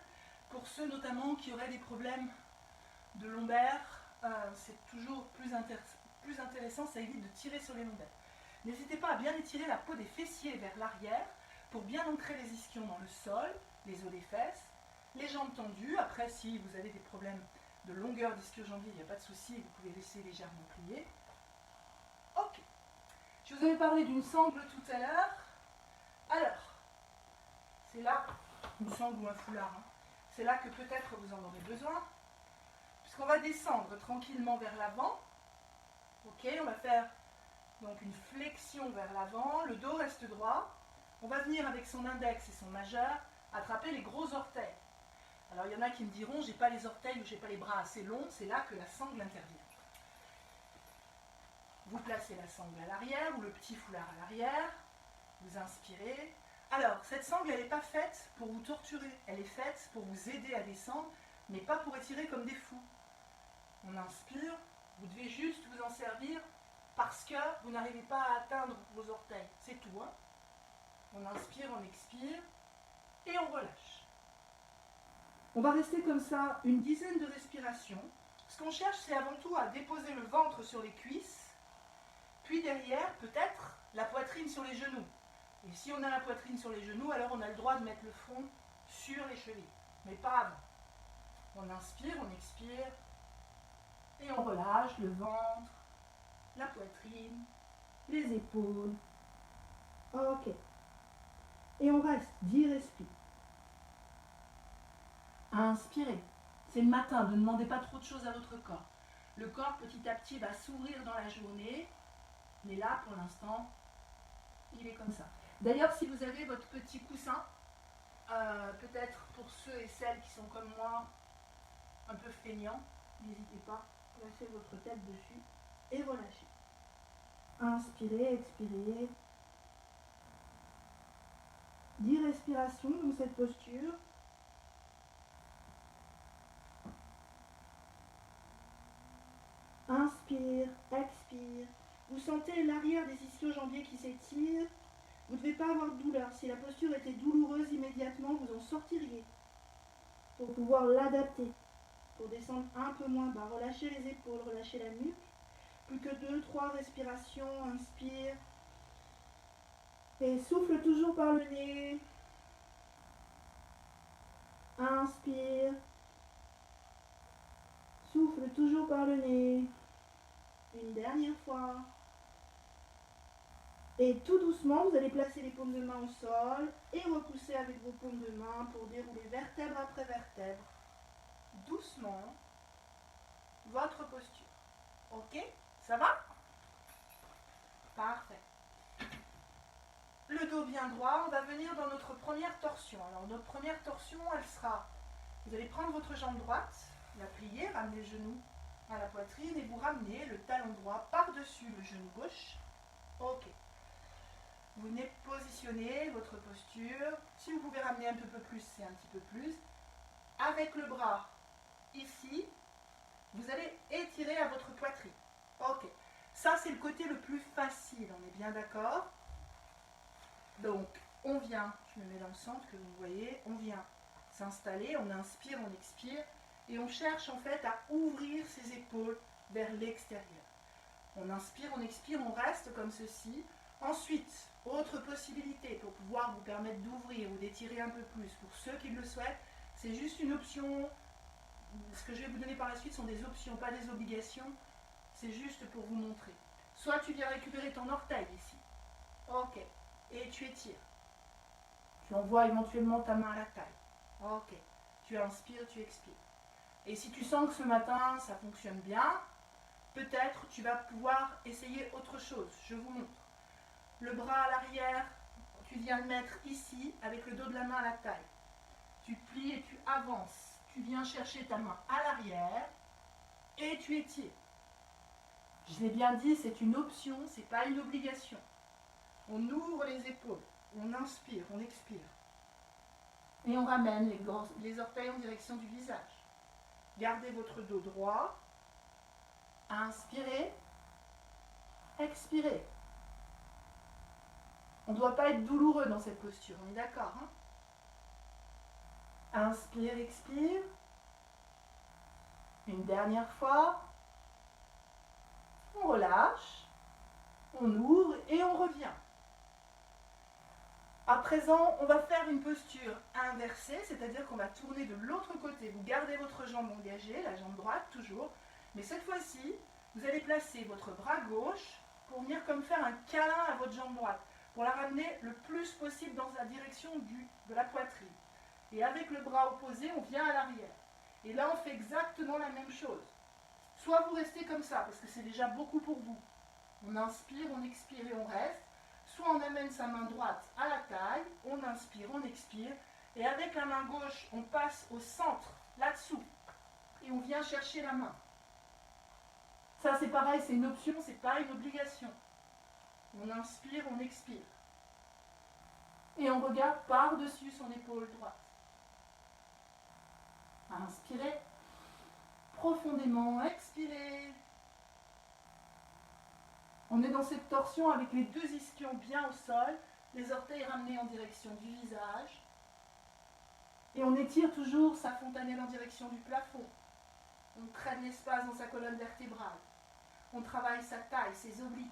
pour ceux notamment qui auraient des problèmes de lombaires. C'est toujours plus intéressant, ça évite de tirer sur les lombaires. N'hésitez pas à bien étirer la peau des fessiers vers l'arrière pour bien ancrer les ischions dans le sol, les os des fesses, les jambes tendues. Après, si vous avez des problèmes de longueur d'ischio-jambier, il n'y a pas de souci, vous pouvez laisser légèrement plier. Ok. Je vous avais parlé d'une sangle tout à l'heure. Alors, c'est là, une sangle ou un foulard, hein, c'est là que peut-être vous en aurez besoin. Puisqu'on va descendre tranquillement vers l'avant. Ok, on va faire donc une flexion vers l'avant, le dos reste droit. On va venir avec son index et son majeur attraper les gros orteils. Alors il y en a qui me diront, j'ai pas les orteils ou j'ai pas les bras assez longs, c'est là que la sangle intervient. Vous placez la sangle à l'arrière ou le petit foulard à l'arrière, vous inspirez. Alors cette sangle, elle n'est pas faite pour vous torturer, elle est faite pour vous aider à descendre, mais pas pour étirer comme des fous. On inspire, vous devez juste vous en servir parce que vous n'arrivez pas à atteindre vos orteils, c'est tout. Hein. On inspire, on expire et on relâche. On va rester comme ça une dizaine de respirations. Ce qu'on cherche, c'est avant tout à déposer le ventre sur les cuisses, puis derrière, peut-être, la poitrine sur les genoux. Et si on a la poitrine sur les genoux, alors on a le droit de mettre le front sur les chevilles, mais pas avant. On inspire, on expire, et on relâche le ventre, la poitrine, les épaules. Ok. Et on reste 10 respires. Inspirez. C'est le matin, ne demandez pas trop de choses à votre corps. Le corps, petit à petit, va s'ouvrir dans la journée. Mais là, pour l'instant, il est comme ça. D'ailleurs, si vous avez votre petit coussin, peut-être pour ceux et celles qui sont comme moi, un peu feignants, n'hésitez pas, placez votre tête dessus et relâchez. Inspirez, expirez. 10 respirations dans cette posture. Inspire, expire. Vous sentez l'arrière des ischio-jambiers qui s'étire. Vous ne devez pas avoir de douleur. Si la posture était douloureuse immédiatement, vous en sortiriez. Pour pouvoir l'adapter. Pour descendre un peu moins bas. Relâchez les épaules, relâchez la nuque. Plus que 2-3 respirations. Inspire. Et souffle toujours par le nez. Inspire. Souffle toujours par le nez. Une dernière fois. Et tout doucement, vous allez placer les paumes de main au sol et repousser avec vos paumes de main pour dérouler vertèbre après vertèbre. Doucement, votre posture. Ok? Ça va? Parfait. Le dos bien droit, on va venir dans notre première torsion. Alors notre première torsion, elle sera, vous allez prendre votre jambe droite, la plier, ramener le genou à la poitrine et vous ramenez le talon droit par-dessus le genou gauche. Ok. Vous venez positionner votre posture. Si vous pouvez ramener un peu plus, c'est un petit peu plus. Avec le bras ici, vous allez étirer à votre poitrine. Ok. Ça, c'est le côté le plus facile, on est bien d'accord? Donc, on vient, je me mets dans le centre que vous voyez, on vient s'installer, on inspire, on expire, et on cherche en fait à ouvrir ses épaules vers l'extérieur. On inspire, on expire, on reste comme ceci. Ensuite, autre possibilité pour pouvoir vous permettre d'ouvrir ou d'étirer un peu plus, pour ceux qui le souhaitent, c'est juste une option. Ce que je vais vous donner par la suite sont des options, pas des obligations. C'est juste pour vous montrer. Soit tu viens récupérer ton orteil ici. Ok. Et tu étires. Tu envoies éventuellement ta main à la taille. Ok. Tu inspires, tu expires. Et si tu sens que ce matin, ça fonctionne bien, peut-être tu vas pouvoir essayer autre chose. Je vous montre. Le bras à l'arrière, tu viens le mettre ici, avec le dos de la main à la taille. Tu plies et tu avances. Tu viens chercher ta main à l'arrière et tu étires. Je l'ai bien dit, c'est une option, c'est pas une obligation. On ouvre les épaules, on inspire, on expire. Et on ramène les orteils en direction du visage. Gardez votre dos droit. Inspirez. Expirez. On ne doit pas être douloureux dans cette posture, on est d'accord, hein? Inspire, expire. Une dernière fois. On relâche. On ouvre et on revient. À présent, on va faire une posture inversée, c'est-à-dire qu'on va tourner de l'autre côté. Vous gardez votre jambe engagée, la jambe droite toujours, mais cette fois-ci, vous allez placer votre bras gauche pour venir comme faire un câlin à votre jambe droite, pour la ramener le plus possible dans la direction de la poitrine. Et avec le bras opposé, on vient à l'arrière. Et là, on fait exactement la même chose. Soit vous restez comme ça, parce que c'est déjà beaucoup pour vous. On inspire, on expire et on reste. Soit on amène sa main droite à la taille, on inspire, on expire, et avec la main gauche, on passe au centre, là-dessous, et on vient chercher la main. Ça c'est pareil, c'est une option, c'est pas une obligation. On inspire, on expire. Et on regarde par-dessus son épaule droite. Inspirez profondément, expirez. On est dans cette torsion avec les deux ischions bien au sol, les orteils ramenés en direction du visage. Et on étire toujours sa fontanelle en direction du plafond. On traîne l'espace dans sa colonne vertébrale. On travaille sa taille, ses obliques.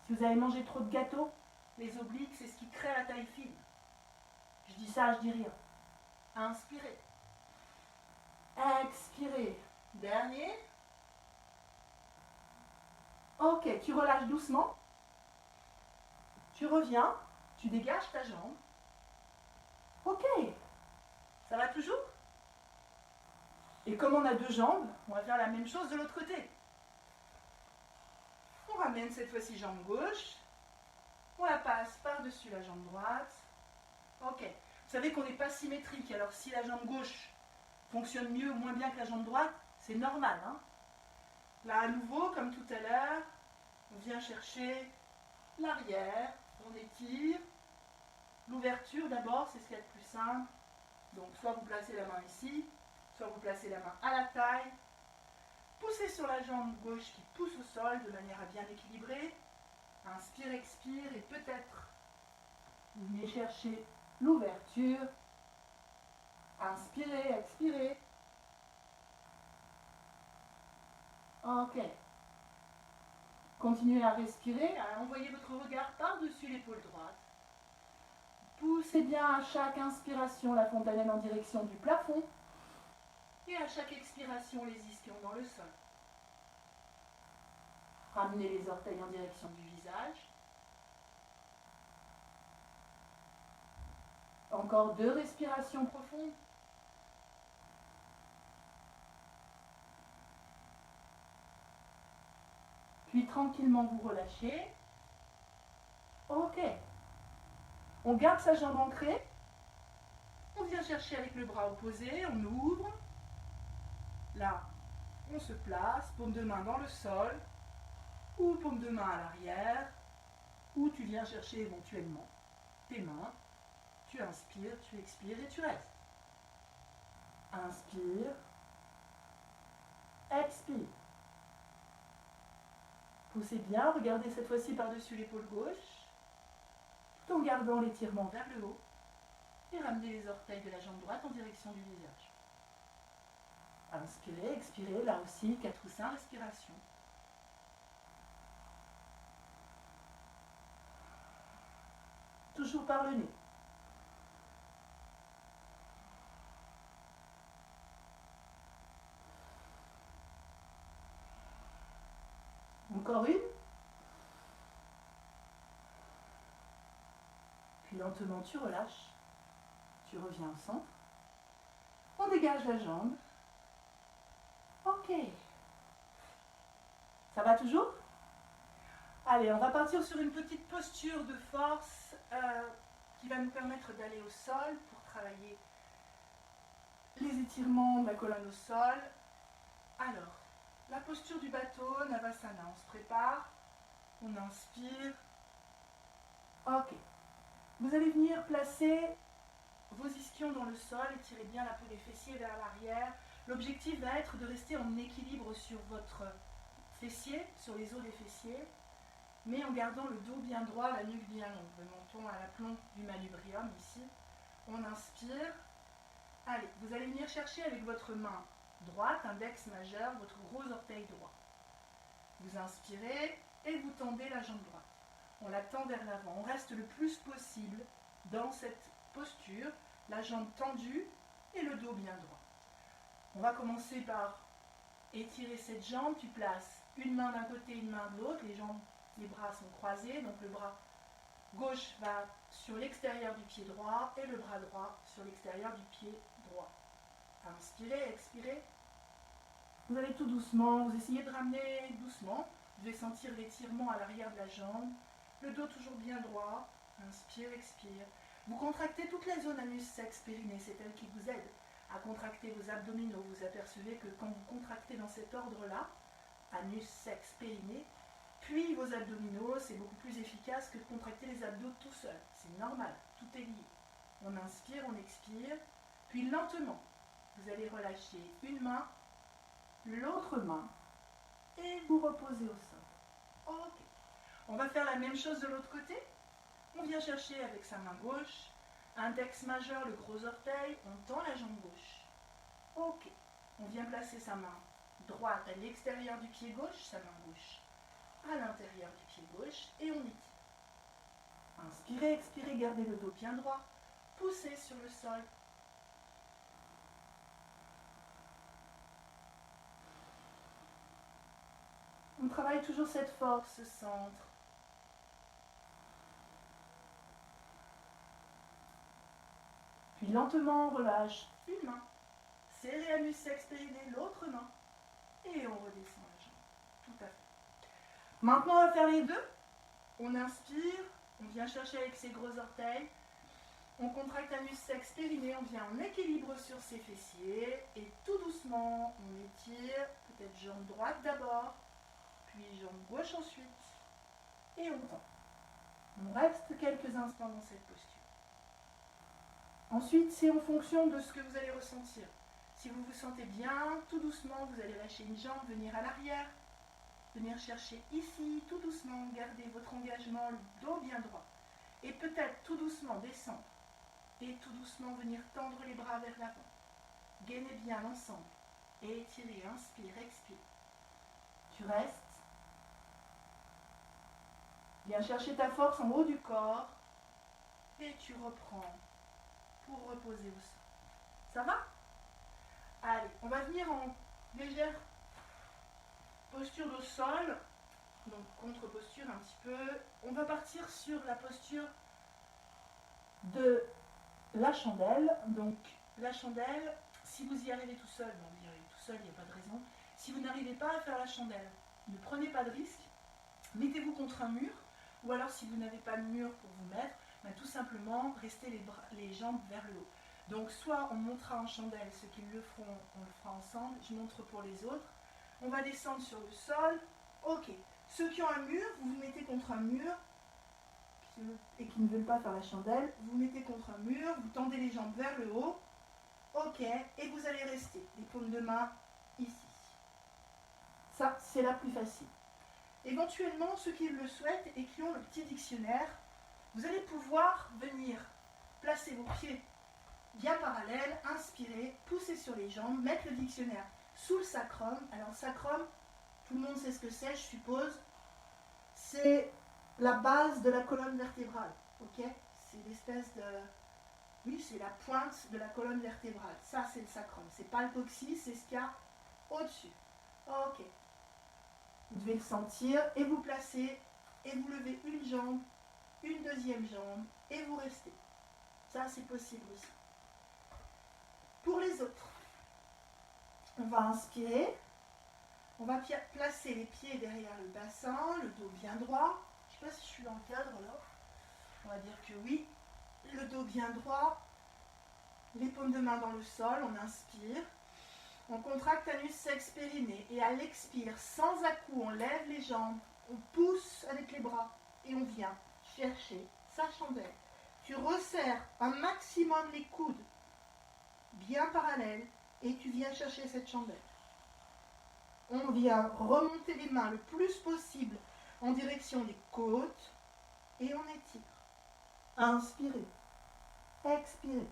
Si vous avez mangé trop de gâteaux, les obliques, c'est ce qui crée la taille fine. Je dis ça, je dis rien. Inspirez. Expirez. Dernier. Ok, tu relâches doucement. Tu reviens. Tu dégages ta jambe. Ok. Ça va toujours? Et comme on a deux jambes, on va faire la même chose de l'autre côté. On ramène cette fois-ci jambe gauche. On la passe par-dessus la jambe droite. Ok. Vous savez qu'on n'est pas symétrique. Alors si la jambe gauche fonctionne mieux ou moins bien que la jambe droite, c'est normal, hein? Là, à nouveau, comme tout à l'heure, on vient chercher l'arrière. On étire. L'ouverture, d'abord, c'est ce qu'il y a de plus simple. Donc, soit vous placez la main ici, soit vous placez la main à la taille. Poussez sur la jambe gauche qui pousse au sol de manière à bien équilibrer. Inspire, expire et peut-être vous venez chercher l'ouverture. Inspirez, expirez. Ok. Continuez à respirer, à envoyer votre regard par-dessus l'épaule droite. Poussez bien à chaque inspiration la fontanelle en direction du plafond et à chaque expiration les ischions dans le sol. Ramenez les orteils en direction du visage. Encore 2 respirations profondes. Puis tranquillement vous relâchez. Ok. On garde sa jambe ancrée. On vient chercher avec le bras opposé, on ouvre. Là, on se place, paume de main dans le sol, ou paume de main à l'arrière, ou tu viens chercher éventuellement tes mains. Tu inspires, tu expires et tu restes. Inspire. Expire. Poussez bien, regardez cette fois-ci par-dessus l'épaule gauche, tout en gardant l'étirement vers le haut, et ramenez les orteils de la jambe droite en direction du visage. Inspirez, expirez, là aussi 4 ou 5 respirations. Toujours par le nez. Encore une. Puis lentement tu relâches. Tu reviens au centre. On dégage la jambe. Ok. Ça va toujours? Allez, on va partir sur une petite posture de force qui va nous permettre d'aller au sol pour travailler les étirements de la colonne au sol. Alors, la posture du bateau, Navasana, on se prépare, on inspire. Ok. Vous allez venir placer vos ischions dans le sol, étirez bien la peau des fessiers vers l'arrière. L'objectif va être de rester en équilibre sur votre fessier, sur les os des fessiers, mais en gardant le dos bien droit, la nuque bien longue. Remontons à l'aplomb du manubrium ici. On inspire. Allez, vous allez venir chercher avec votre main droite, index majeur, votre gros orteil droit. Vous inspirez et vous tendez la jambe droite. On la tend vers l'avant. On reste le plus possible dans cette posture, la jambe tendue et le dos bien droit. On va commencer par étirer cette jambe. Tu places une main d'un côté, une main de l'autre. Les bras sont croisés, donc le bras gauche va sur l'extérieur du pied droit et le bras droit sur l'extérieur du pied droit. Inspirez, expirez. Vous allez tout doucement, vous essayez de ramener doucement. Vous devez sentir l'étirement à l'arrière de la jambe. Le dos toujours bien droit. Inspire, expire. Vous contractez toute la zone anus, sexe, périnée. C'est elle qui vous aide à contracter vos abdominaux. Vous apercevez que quand vous contractez dans cet ordre-là, anus, sexe, périnée, puis vos abdominaux, c'est beaucoup plus efficace que de contracter les abdos tout seul. C'est normal, tout est lié. On inspire, on expire, puis lentement, vous allez relâcher une main, l'autre main, et vous reposez au sol. Ok. On va faire la même chose de l'autre côté. On vient chercher avec sa main gauche, index majeur, le gros orteil, on tend la jambe gauche. Ok. On vient placer sa main droite à l'extérieur du pied gauche, sa main gauche à l'intérieur du pied gauche et on étire. Inspirez, expirez, gardez le dos bien droit, poussez sur le sol. On travaille toujours cette force, ce centre. Puis lentement, on relâche une main. Serrez anus, sexe, périnée, l'autre main. Et on redescend la jambe. Tout à fait. Maintenant, on va faire les deux. On inspire, on vient chercher avec ses gros orteils. On contracte anus, sexe, périnée, on vient en équilibre sur ses fessiers. Et tout doucement, on étire, peut-être jambe droite d'abord, puis jambe gauche ensuite. Et on tend. On reste quelques instants dans cette posture. Ensuite, c'est en fonction de ce que vous allez ressentir. Si vous vous sentez bien, tout doucement, vous allez lâcher une jambe, venir à l'arrière. Venir chercher ici, tout doucement, gardez votre engagement, le dos bien droit. Et peut-être tout doucement descendre. Et tout doucement venir tendre les bras vers l'avant. Gainez bien l'ensemble. Et étirez, inspire, expire. Tu restes. Viens chercher ta force en haut du corps. et tu reprends pour reposer au sol. Ça va? Allez, on va venir en légère posture au sol, donc contre-posture un petit peu. On va partir sur la posture de la chandelle. Donc la chandelle, si vous y arrivez tout seul, bon, vous y arrivez tout seul, il n'y a pas de raison. Si vous n'arrivez pas à faire la chandelle, ne prenez pas de risque, mettez-vous contre un mur, ou alors si vous n'avez pas de mur pour vous mettre, ben, tout simplement restez les jambes vers le haut. Donc soit on montera en chandelle, ceux qui le feront, on le fera ensemble, je montre pour les autres. On va descendre sur le sol, ok. Ceux qui ont un mur, vous vous mettez contre un mur, et qui ne veulent pas faire la chandelle, vous mettez contre un mur, vous tendez les jambes vers le haut, ok, et vous allez rester, les paumes de main ici. Ça, c'est la plus facile. Éventuellement, ceux qui le souhaitent et qui ont le petit dictionnaire, vous allez pouvoir venir placer vos pieds bien parallèles, inspirer, pousser sur les jambes, mettre le dictionnaire sous le sacrum. Alors, sacrum, tout le monde sait ce que c'est, je suppose. C'est la base de la colonne vertébrale, ok? C'est l'espèce de... Oui, c'est la pointe de la colonne vertébrale. Ça, c'est le sacrum. C'est pas le coccyx, c'est ce qu'il y a au-dessus. Ok. Vous devez le sentir et vous placez et vous levez une jambe, une deuxième jambe et vous restez. Ça, c'est possible aussi. Pour les autres, on va inspirer. On va placer les pieds derrière le bassin, le dos bien droit. Je ne sais pas si je suis dans le cadre là. On va dire que oui. Le dos bien droit. Les paumes de main dans le sol. On inspire. On contracte anus sexe périnée. Et à l'expire, sans à-coup, on lève les jambes. On pousse avec les bras. Et on vient chercher sa chandelle. Tu resserres un maximum les coudes. Bien parallèles. Et tu viens chercher cette chandelle. On vient remonter les mains le plus possible en direction des côtes et on étire. Inspirez. Expirez.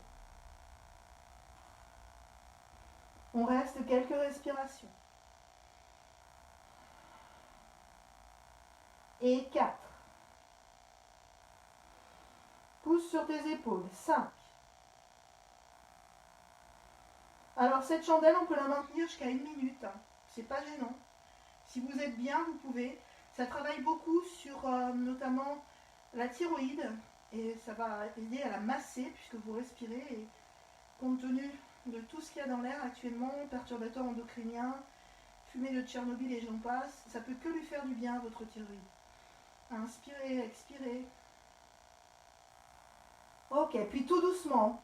On reste quelques respirations. Et 4. Pousse sur tes épaules. 5. Alors cette chandelle, on peut la maintenir jusqu'à 1 minute. C'est pas gênant. Si vous êtes bien, vous pouvez. Ça travaille beaucoup sur notamment la thyroïde et ça va aider à la masser puisque vous respirez. Et compte tenu de tout ce qu'il y a dans l'air actuellement, perturbateurs endocriniens, fumée de Tchernobyl et j'en passe, ça peut que lui faire du bien à votre thyroïde. Inspirez, expirez. Ok, puis tout doucement,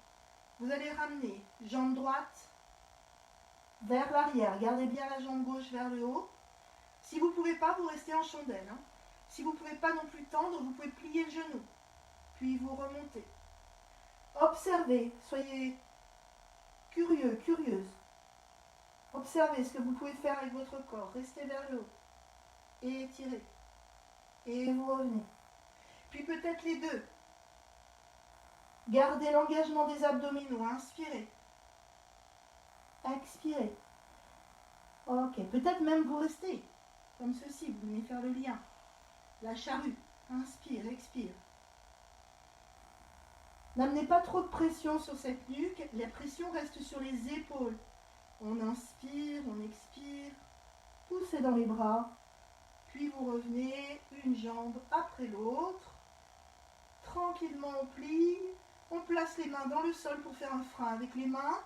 vous allez ramener jambe droite vers l'arrière. Gardez bien la jambe gauche vers le haut. Si vous ne pouvez pas, vous restez en chandelle. Hein. Si vous ne pouvez pas non plus tendre, vous pouvez plier le genou. Puis vous remontez. Observez, soyez curieux, curieuse. Observez ce que vous pouvez faire avec votre corps. Restez vers le haut. Et étirez. Et vous revenez. Puis peut-être les deux. Gardez l'engagement des abdominaux. Inspirez. Expirez. Ok, peut-être même vous restez. Comme ceci, vous venez faire le lien. La charrue. Inspire, expire. N'amenez pas trop de pression sur cette nuque. La pression reste sur les épaules. On inspire, on expire. Poussez dans les bras. Puis vous revenez une jambe après l'autre. Tranquillement, on plie. On place les mains dans le sol pour faire un frein avec les mains.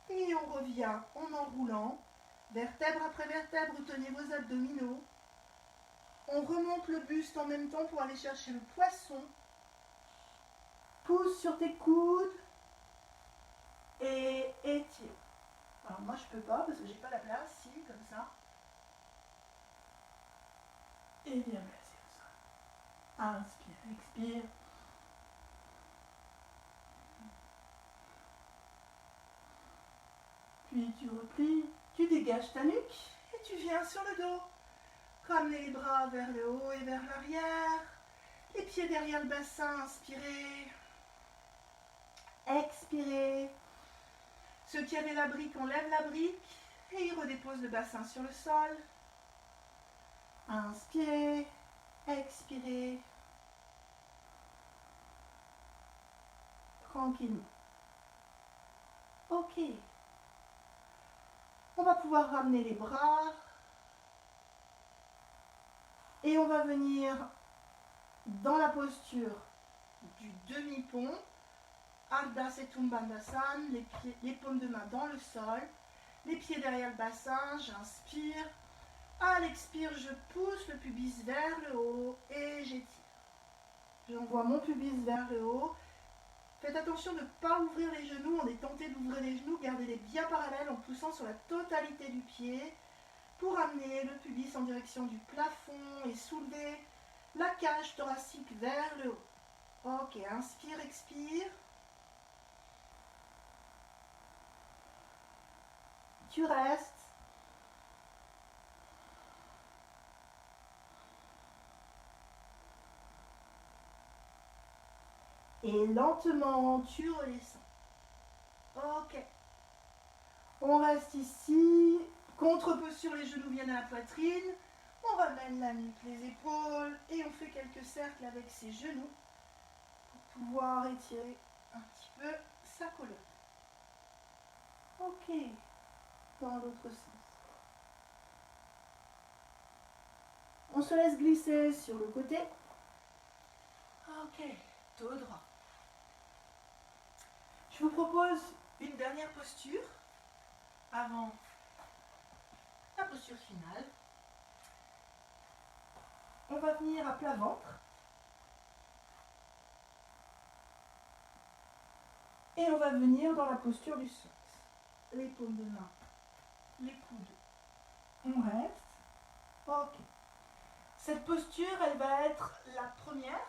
Et on revient en enroulant. Vertèbre après vertèbre, tenez vos abdominaux. On remonte le buste en même temps pour aller chercher le poisson. Pousse sur tes coudes. Et étire. Alors moi je peux pas parce que j'ai pas la place. Si, comme ça. Et bien placé au sol. Inspire, expire. Puis tu replies. Tu dégages ta nuque et tu viens sur le dos. Ramenez les bras vers le haut et vers l'arrière. Les pieds derrière le bassin, inspirez. Expirez. Ceux qui avaient la brique, on lève la brique et ils redéposent le bassin sur le sol. Inspirez. Expirez. tranquillement. Ok. On va pouvoir ramener les bras. Et on va venir dans la posture du demi-pont. Ardha Setum Bandhasana, les paumes de main dans le sol. Les pieds derrière le bassin, j'inspire. À l'expire, je pousse le pubis vers le haut et j'étire. J'envoie mon pubis vers le haut. Faites attention de ne pas ouvrir les genoux. On est tenté d'ouvrir les genoux. Gardez-les bien parallèles en poussant sur la totalité du pied pour amener le pubis en direction du plafond et soulever la cage thoracique vers le haut. Ok, inspire, expire. Tu restes. Et lentement, tu redescends. Ok. On reste ici. Contre-posture, les genoux viennent à la poitrine. On ramène la nuque, les épaules. Et on fait quelques cercles avec ses genoux pour pouvoir étirer un petit peu sa colonne. Ok. Dans l'autre sens. On se laisse glisser sur le côté. Ok. Dos droit. Je vous propose une dernière posture avant la posture finale. On va venir à plat ventre. Et on va venir dans la posture du sphinx. Les paumes de main, les coudes. On reste. Ok. Cette posture, elle va être la première.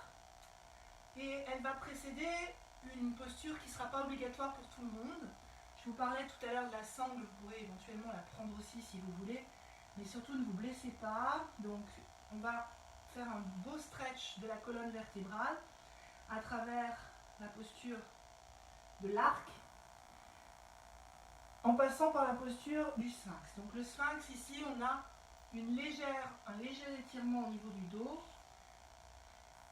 Et elle va précéder une posture qui ne sera pas obligatoire pour tout le monde. Je vous parlais tout à l'heure de la sangle, vous pourrez éventuellement la prendre aussi si vous voulez. Mais surtout ne vous blessez pas. Donc on va faire un beau stretch de la colonne vertébrale à travers la posture de l'arc en passant par la posture du sphinx. Donc le sphinx ici on a un léger étirement au niveau du dos.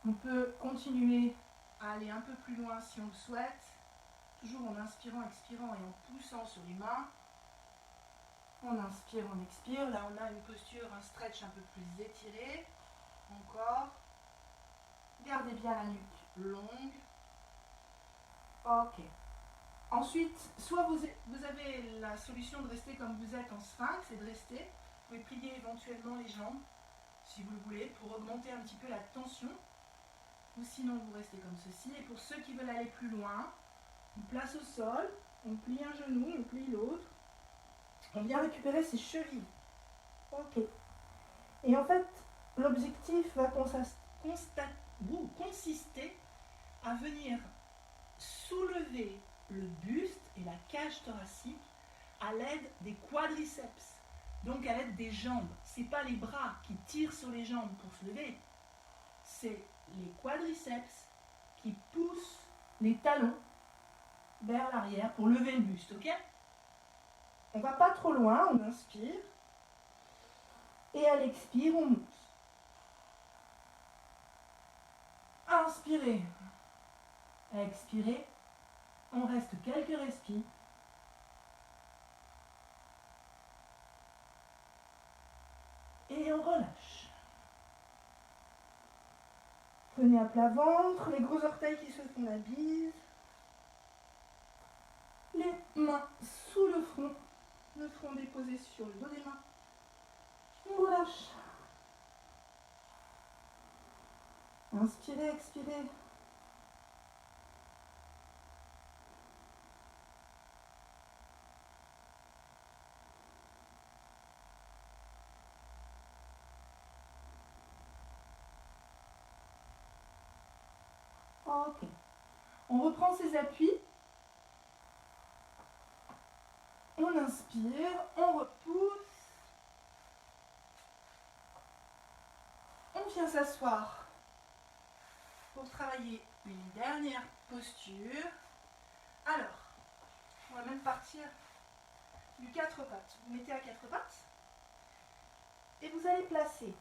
On peut continuer à aller un peu plus loin si on le souhaite, toujours en inspirant, expirant et en poussant sur les mains. On inspire, on expire. Là on a une posture, un stretch un peu plus étiré. Encore. Gardez bien la nuque longue. Ok. Ensuite, soit vous avez la solution de rester comme vous êtes en sphinx et de rester. Vous pouvez plier éventuellement les jambes, si vous le voulez, pour augmenter un petit peu la tension. Ou sinon, vous restez comme ceci. Et pour ceux qui veulent aller plus loin, on place au sol, on plie un genou, on plie l'autre. On vient récupérer ses chevilles. Ok. Et en fait, l'objectif va consister à venir soulever le buste et la cage thoracique à l'aide des quadriceps, donc à l'aide des jambes. Ce n'est pas les bras qui tirent sur les jambes pour se lever, c'est les quadriceps qui poussent les talons vers l'arrière pour lever le buste, ok? On ne va pas trop loin, on inspire et à l'expire, on monte. Inspirez, expirez, on reste quelques respires. Et on relâche. Prenez à plat ventre, les gros orteils qui se font la bise. Les mains sous le front déposé sur le dos des mains. On relâche. Inspirez, expirez. Ok. On reprend ses appuis. On inspire, on repousse. On vient s'asseoir pour travailler une dernière posture. Alors, on va même partir du 4 pattes. Vous mettez à 4 pattes et vous allez placer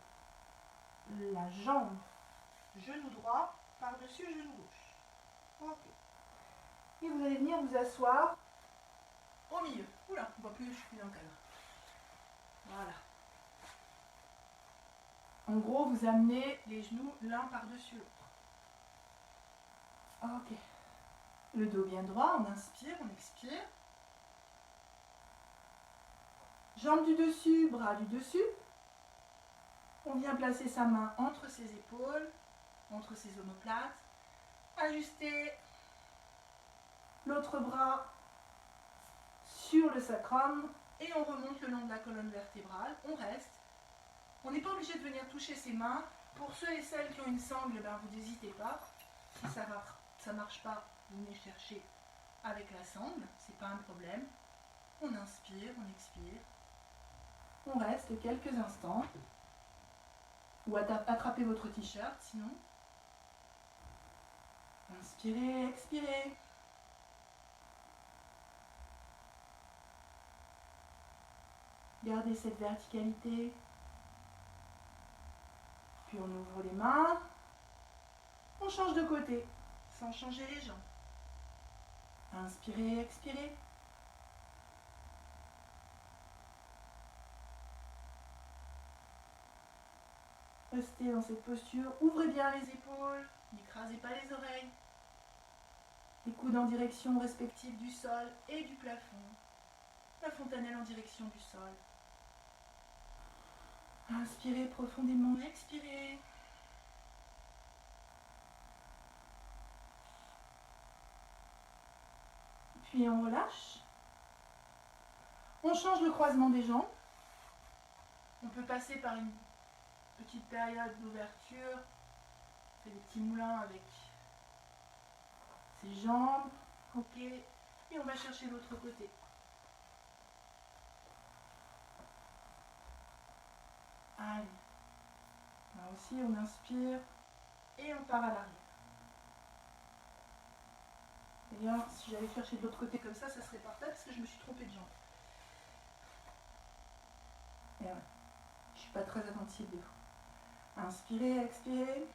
la jambe genou droit par-dessus genou gauche. Ok. Et vous allez venir vous asseoir au milieu. Oula, on ne voit plus, je suis plus dans le cadre. Voilà. En gros, vous amenez les genoux l'un par-dessus l'autre. Ok. Le dos bien droit, on inspire, on expire. Jambes du dessus, bras du dessus. On vient placer sa main entre ses épaules, entre ses omoplates. Ajuster l'autre bras sur le sacrum et on remonte le long de la colonne vertébrale. On reste. On n'est pas obligé de venir toucher ses mains. Pour ceux et celles qui ont une sangle, ben, vous n'hésitez pas. Si ça ne marche pas, vous venez chercher avec la sangle. C'est pas un problème. On inspire, on expire. On reste quelques instants. Ou attrapez votre t-shirt sinon. Inspirez, expirez. Gardez cette verticalité. Puis on ouvre les mains. On change de côté, sans changer les jambes. Inspirez, expirez. Restez dans cette posture. Ouvrez bien les épaules. N'écrasez pas les oreilles. Les coudes en direction respective du sol et du plafond. La fontanelle en direction du sol. Inspirez profondément, expirez. Puis on relâche. On change le croisement des jambes. On peut passer par une petite période d'ouverture. On fait des petits moulins avec ses jambes. Ok. Et on va chercher l'autre côté. Allez. Là aussi, on inspire et on part à l'arrière. D'ailleurs, si j'allais chercher de l'autre côté comme ça serait parfait parce que je me suis trompée de jambe. Et ouais, je suis pas très attentive des fois. Inspirez, expirez.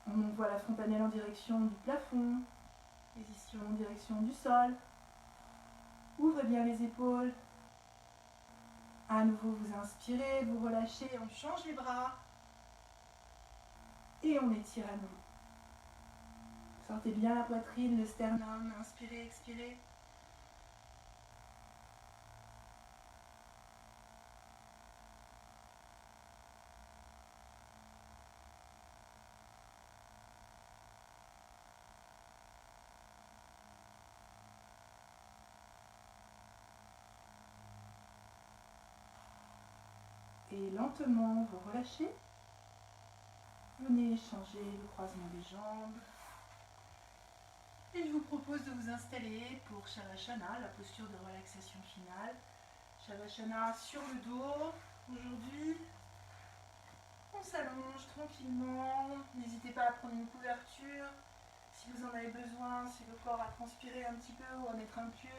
On envoie la fontanelle en direction du plafond. Position en direction du sol. Ouvrez bien les épaules. À nouveau, vous inspirez, vous relâchez, on change les bras. Et on étire à nouveau. Sortez bien la poitrine, le sternum. Inspirez, expirez. Et lentement, vous relâchez. Venez changer le croisement des jambes. Et je vous propose de vous installer pour Shavasana, la posture de relaxation finale. Shavasana sur le dos. Aujourd'hui, on s'allonge tranquillement. N'hésitez pas à prendre une couverture si vous en avez besoin, si le corps a transpiré un petit peu ou à mettre un pull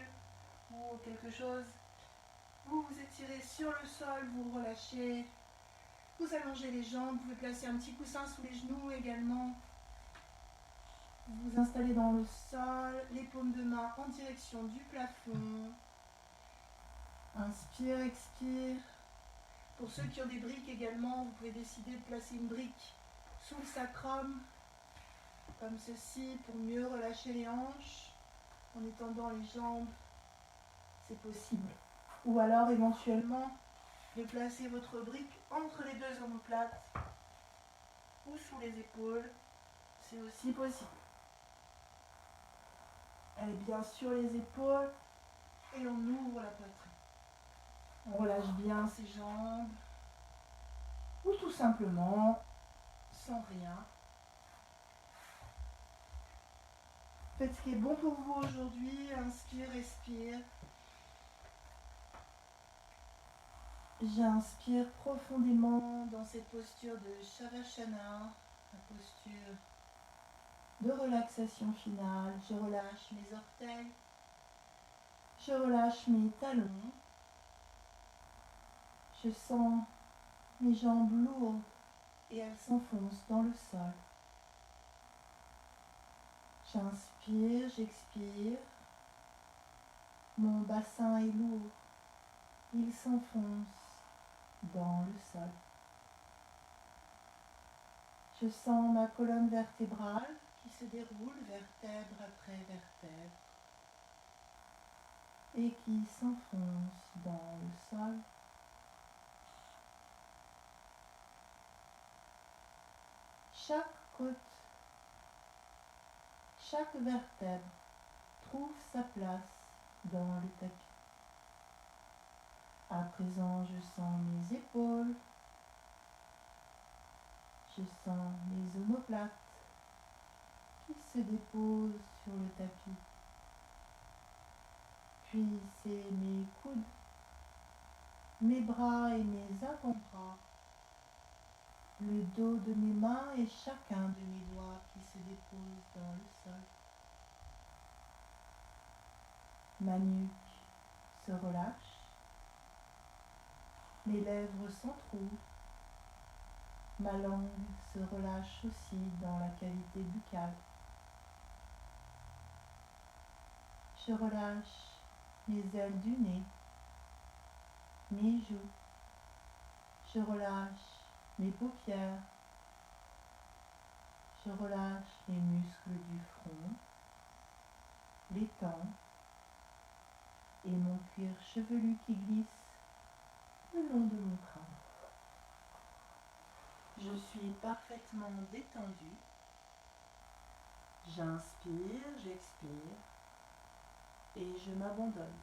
ou quelque chose. Vous vous étirez sur le sol, vous relâchez. Vous allongez les jambes, vous pouvez placer un petit coussin sous les genoux également. Vous vous installez dans le sol, les paumes de main en direction du plafond. Inspire, expire. Pour ceux qui ont des briques également, vous pouvez décider de placer une brique sous le sacrum, comme ceci, pour mieux relâcher les hanches, en étendant les jambes, c'est possible. Ou alors éventuellement, de placer votre brique entre les deux omoplates ou sous les épaules, c'est aussi possible. Elle est bien sur les épaules et on ouvre la poitrine. On relâche bien ses jambes ou tout simplement sans rien. Faites ce qui est bon pour vous aujourd'hui. Inspire, respire. J'inspire profondément dans cette posture de Shavasana, la posture de relaxation finale. Je relâche mes orteils, je relâche mes talons, je sens mes jambes lourdes et elles s'enfoncent dans le sol. J'inspire, j'expire. Mon bassin est lourd. Il s'enfonce dans le sol. Je sens ma colonne vertébrale qui se déroule vertèbre après vertèbre et qui s'enfonce dans le sol. Chaque côte, chaque vertèbre trouve sa place dans le tapis. À présent, je sens mes épaules, je sens mes omoplates qui se déposent sur le tapis. Puis c'est mes coudes, mes bras et mes avant-bras, le dos de mes mains et chacun de mes doigts qui se déposent dans le sol. Ma nuque se relâche, mes lèvres s'entrouvent, ma langue se relâche aussi dans la cavité buccale. Je relâche mes ailes du nez, mes joues, je relâche mes paupières, je relâche les muscles du front, les tempes et mon cuir chevelu qui glisse le long de mon crâne. Je suis parfaitement détendue. J'inspire, j'expire et je m'abandonne.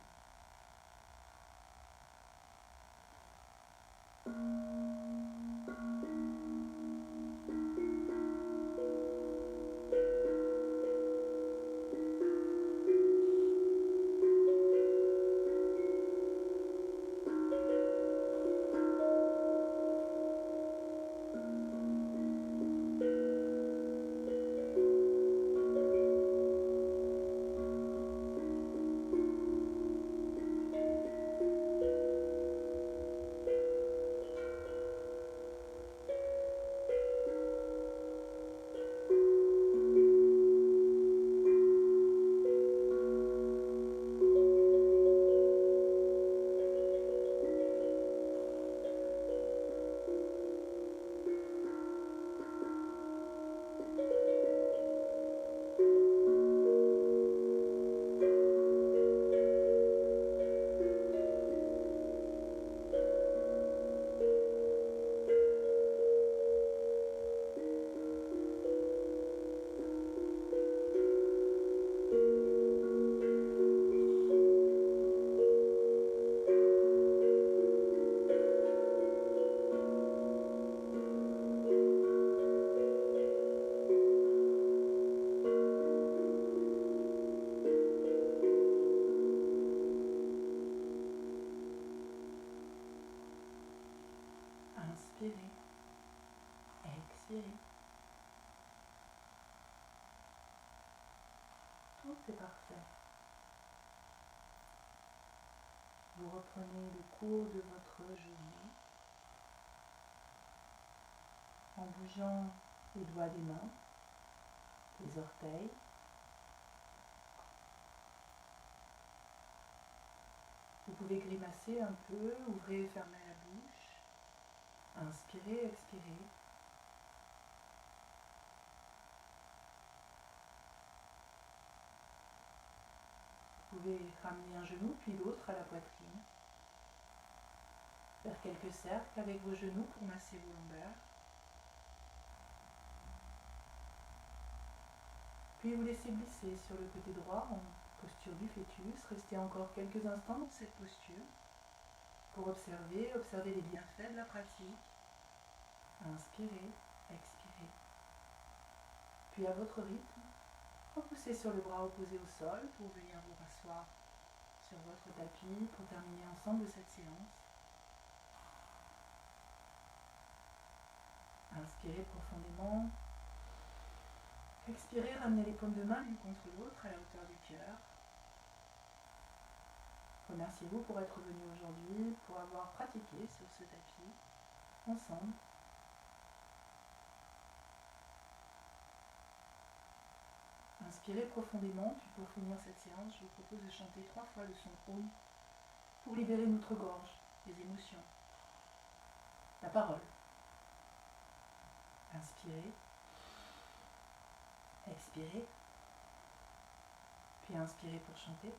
Inspirez, expirez. Tout est parfait. Vous reprenez le cours de votre journée en bougeant les doigts des mains, les orteils. Vous pouvez grimacer un peu, ouvrez et fermez la bouche. Inspirez, expirez. Vous pouvez ramener un genou puis l'autre à la poitrine. Faire quelques cercles avec vos genoux pour masser vos lombaires. Puis vous laissez glisser sur le côté droit en posture du fœtus. Restez encore quelques instants dans cette posture pour observer les bienfaits de la pratique. Inspirez, expirez. Puis à votre rythme, repoussez sur le bras opposé au sol pour venir vous rasseoir sur votre tapis pour terminer ensemble cette séance. Inspirez profondément. Expirez, ramenez les paumes de main l'une contre l'autre à la hauteur du cœur. Remerciez-vous pour être venu aujourd'hui, pour avoir pratiqué sur ce tapis ensemble. Inspirez profondément, puis pour finir cette séance, je vous propose de chanter 3 fois le son OM pour libérer notre gorge, les émotions, la parole. Inspirez, expirez, puis inspirez pour chanter.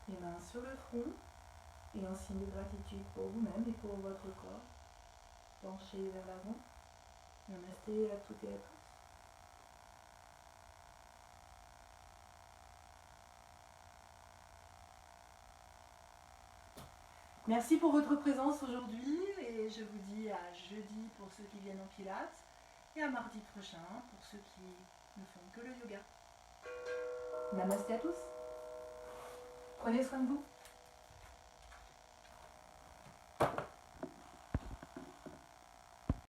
Les mains sur le front et un signe de gratitude pour vous-même et pour votre corps. Penchez vers l'avant. Namasté à toutes et à tous. Merci pour votre présence aujourd'hui et je vous dis à jeudi pour ceux qui viennent en pilates et à mardi prochain pour ceux qui ne font que le yoga. Namasté à tous. Prenez soin de vous.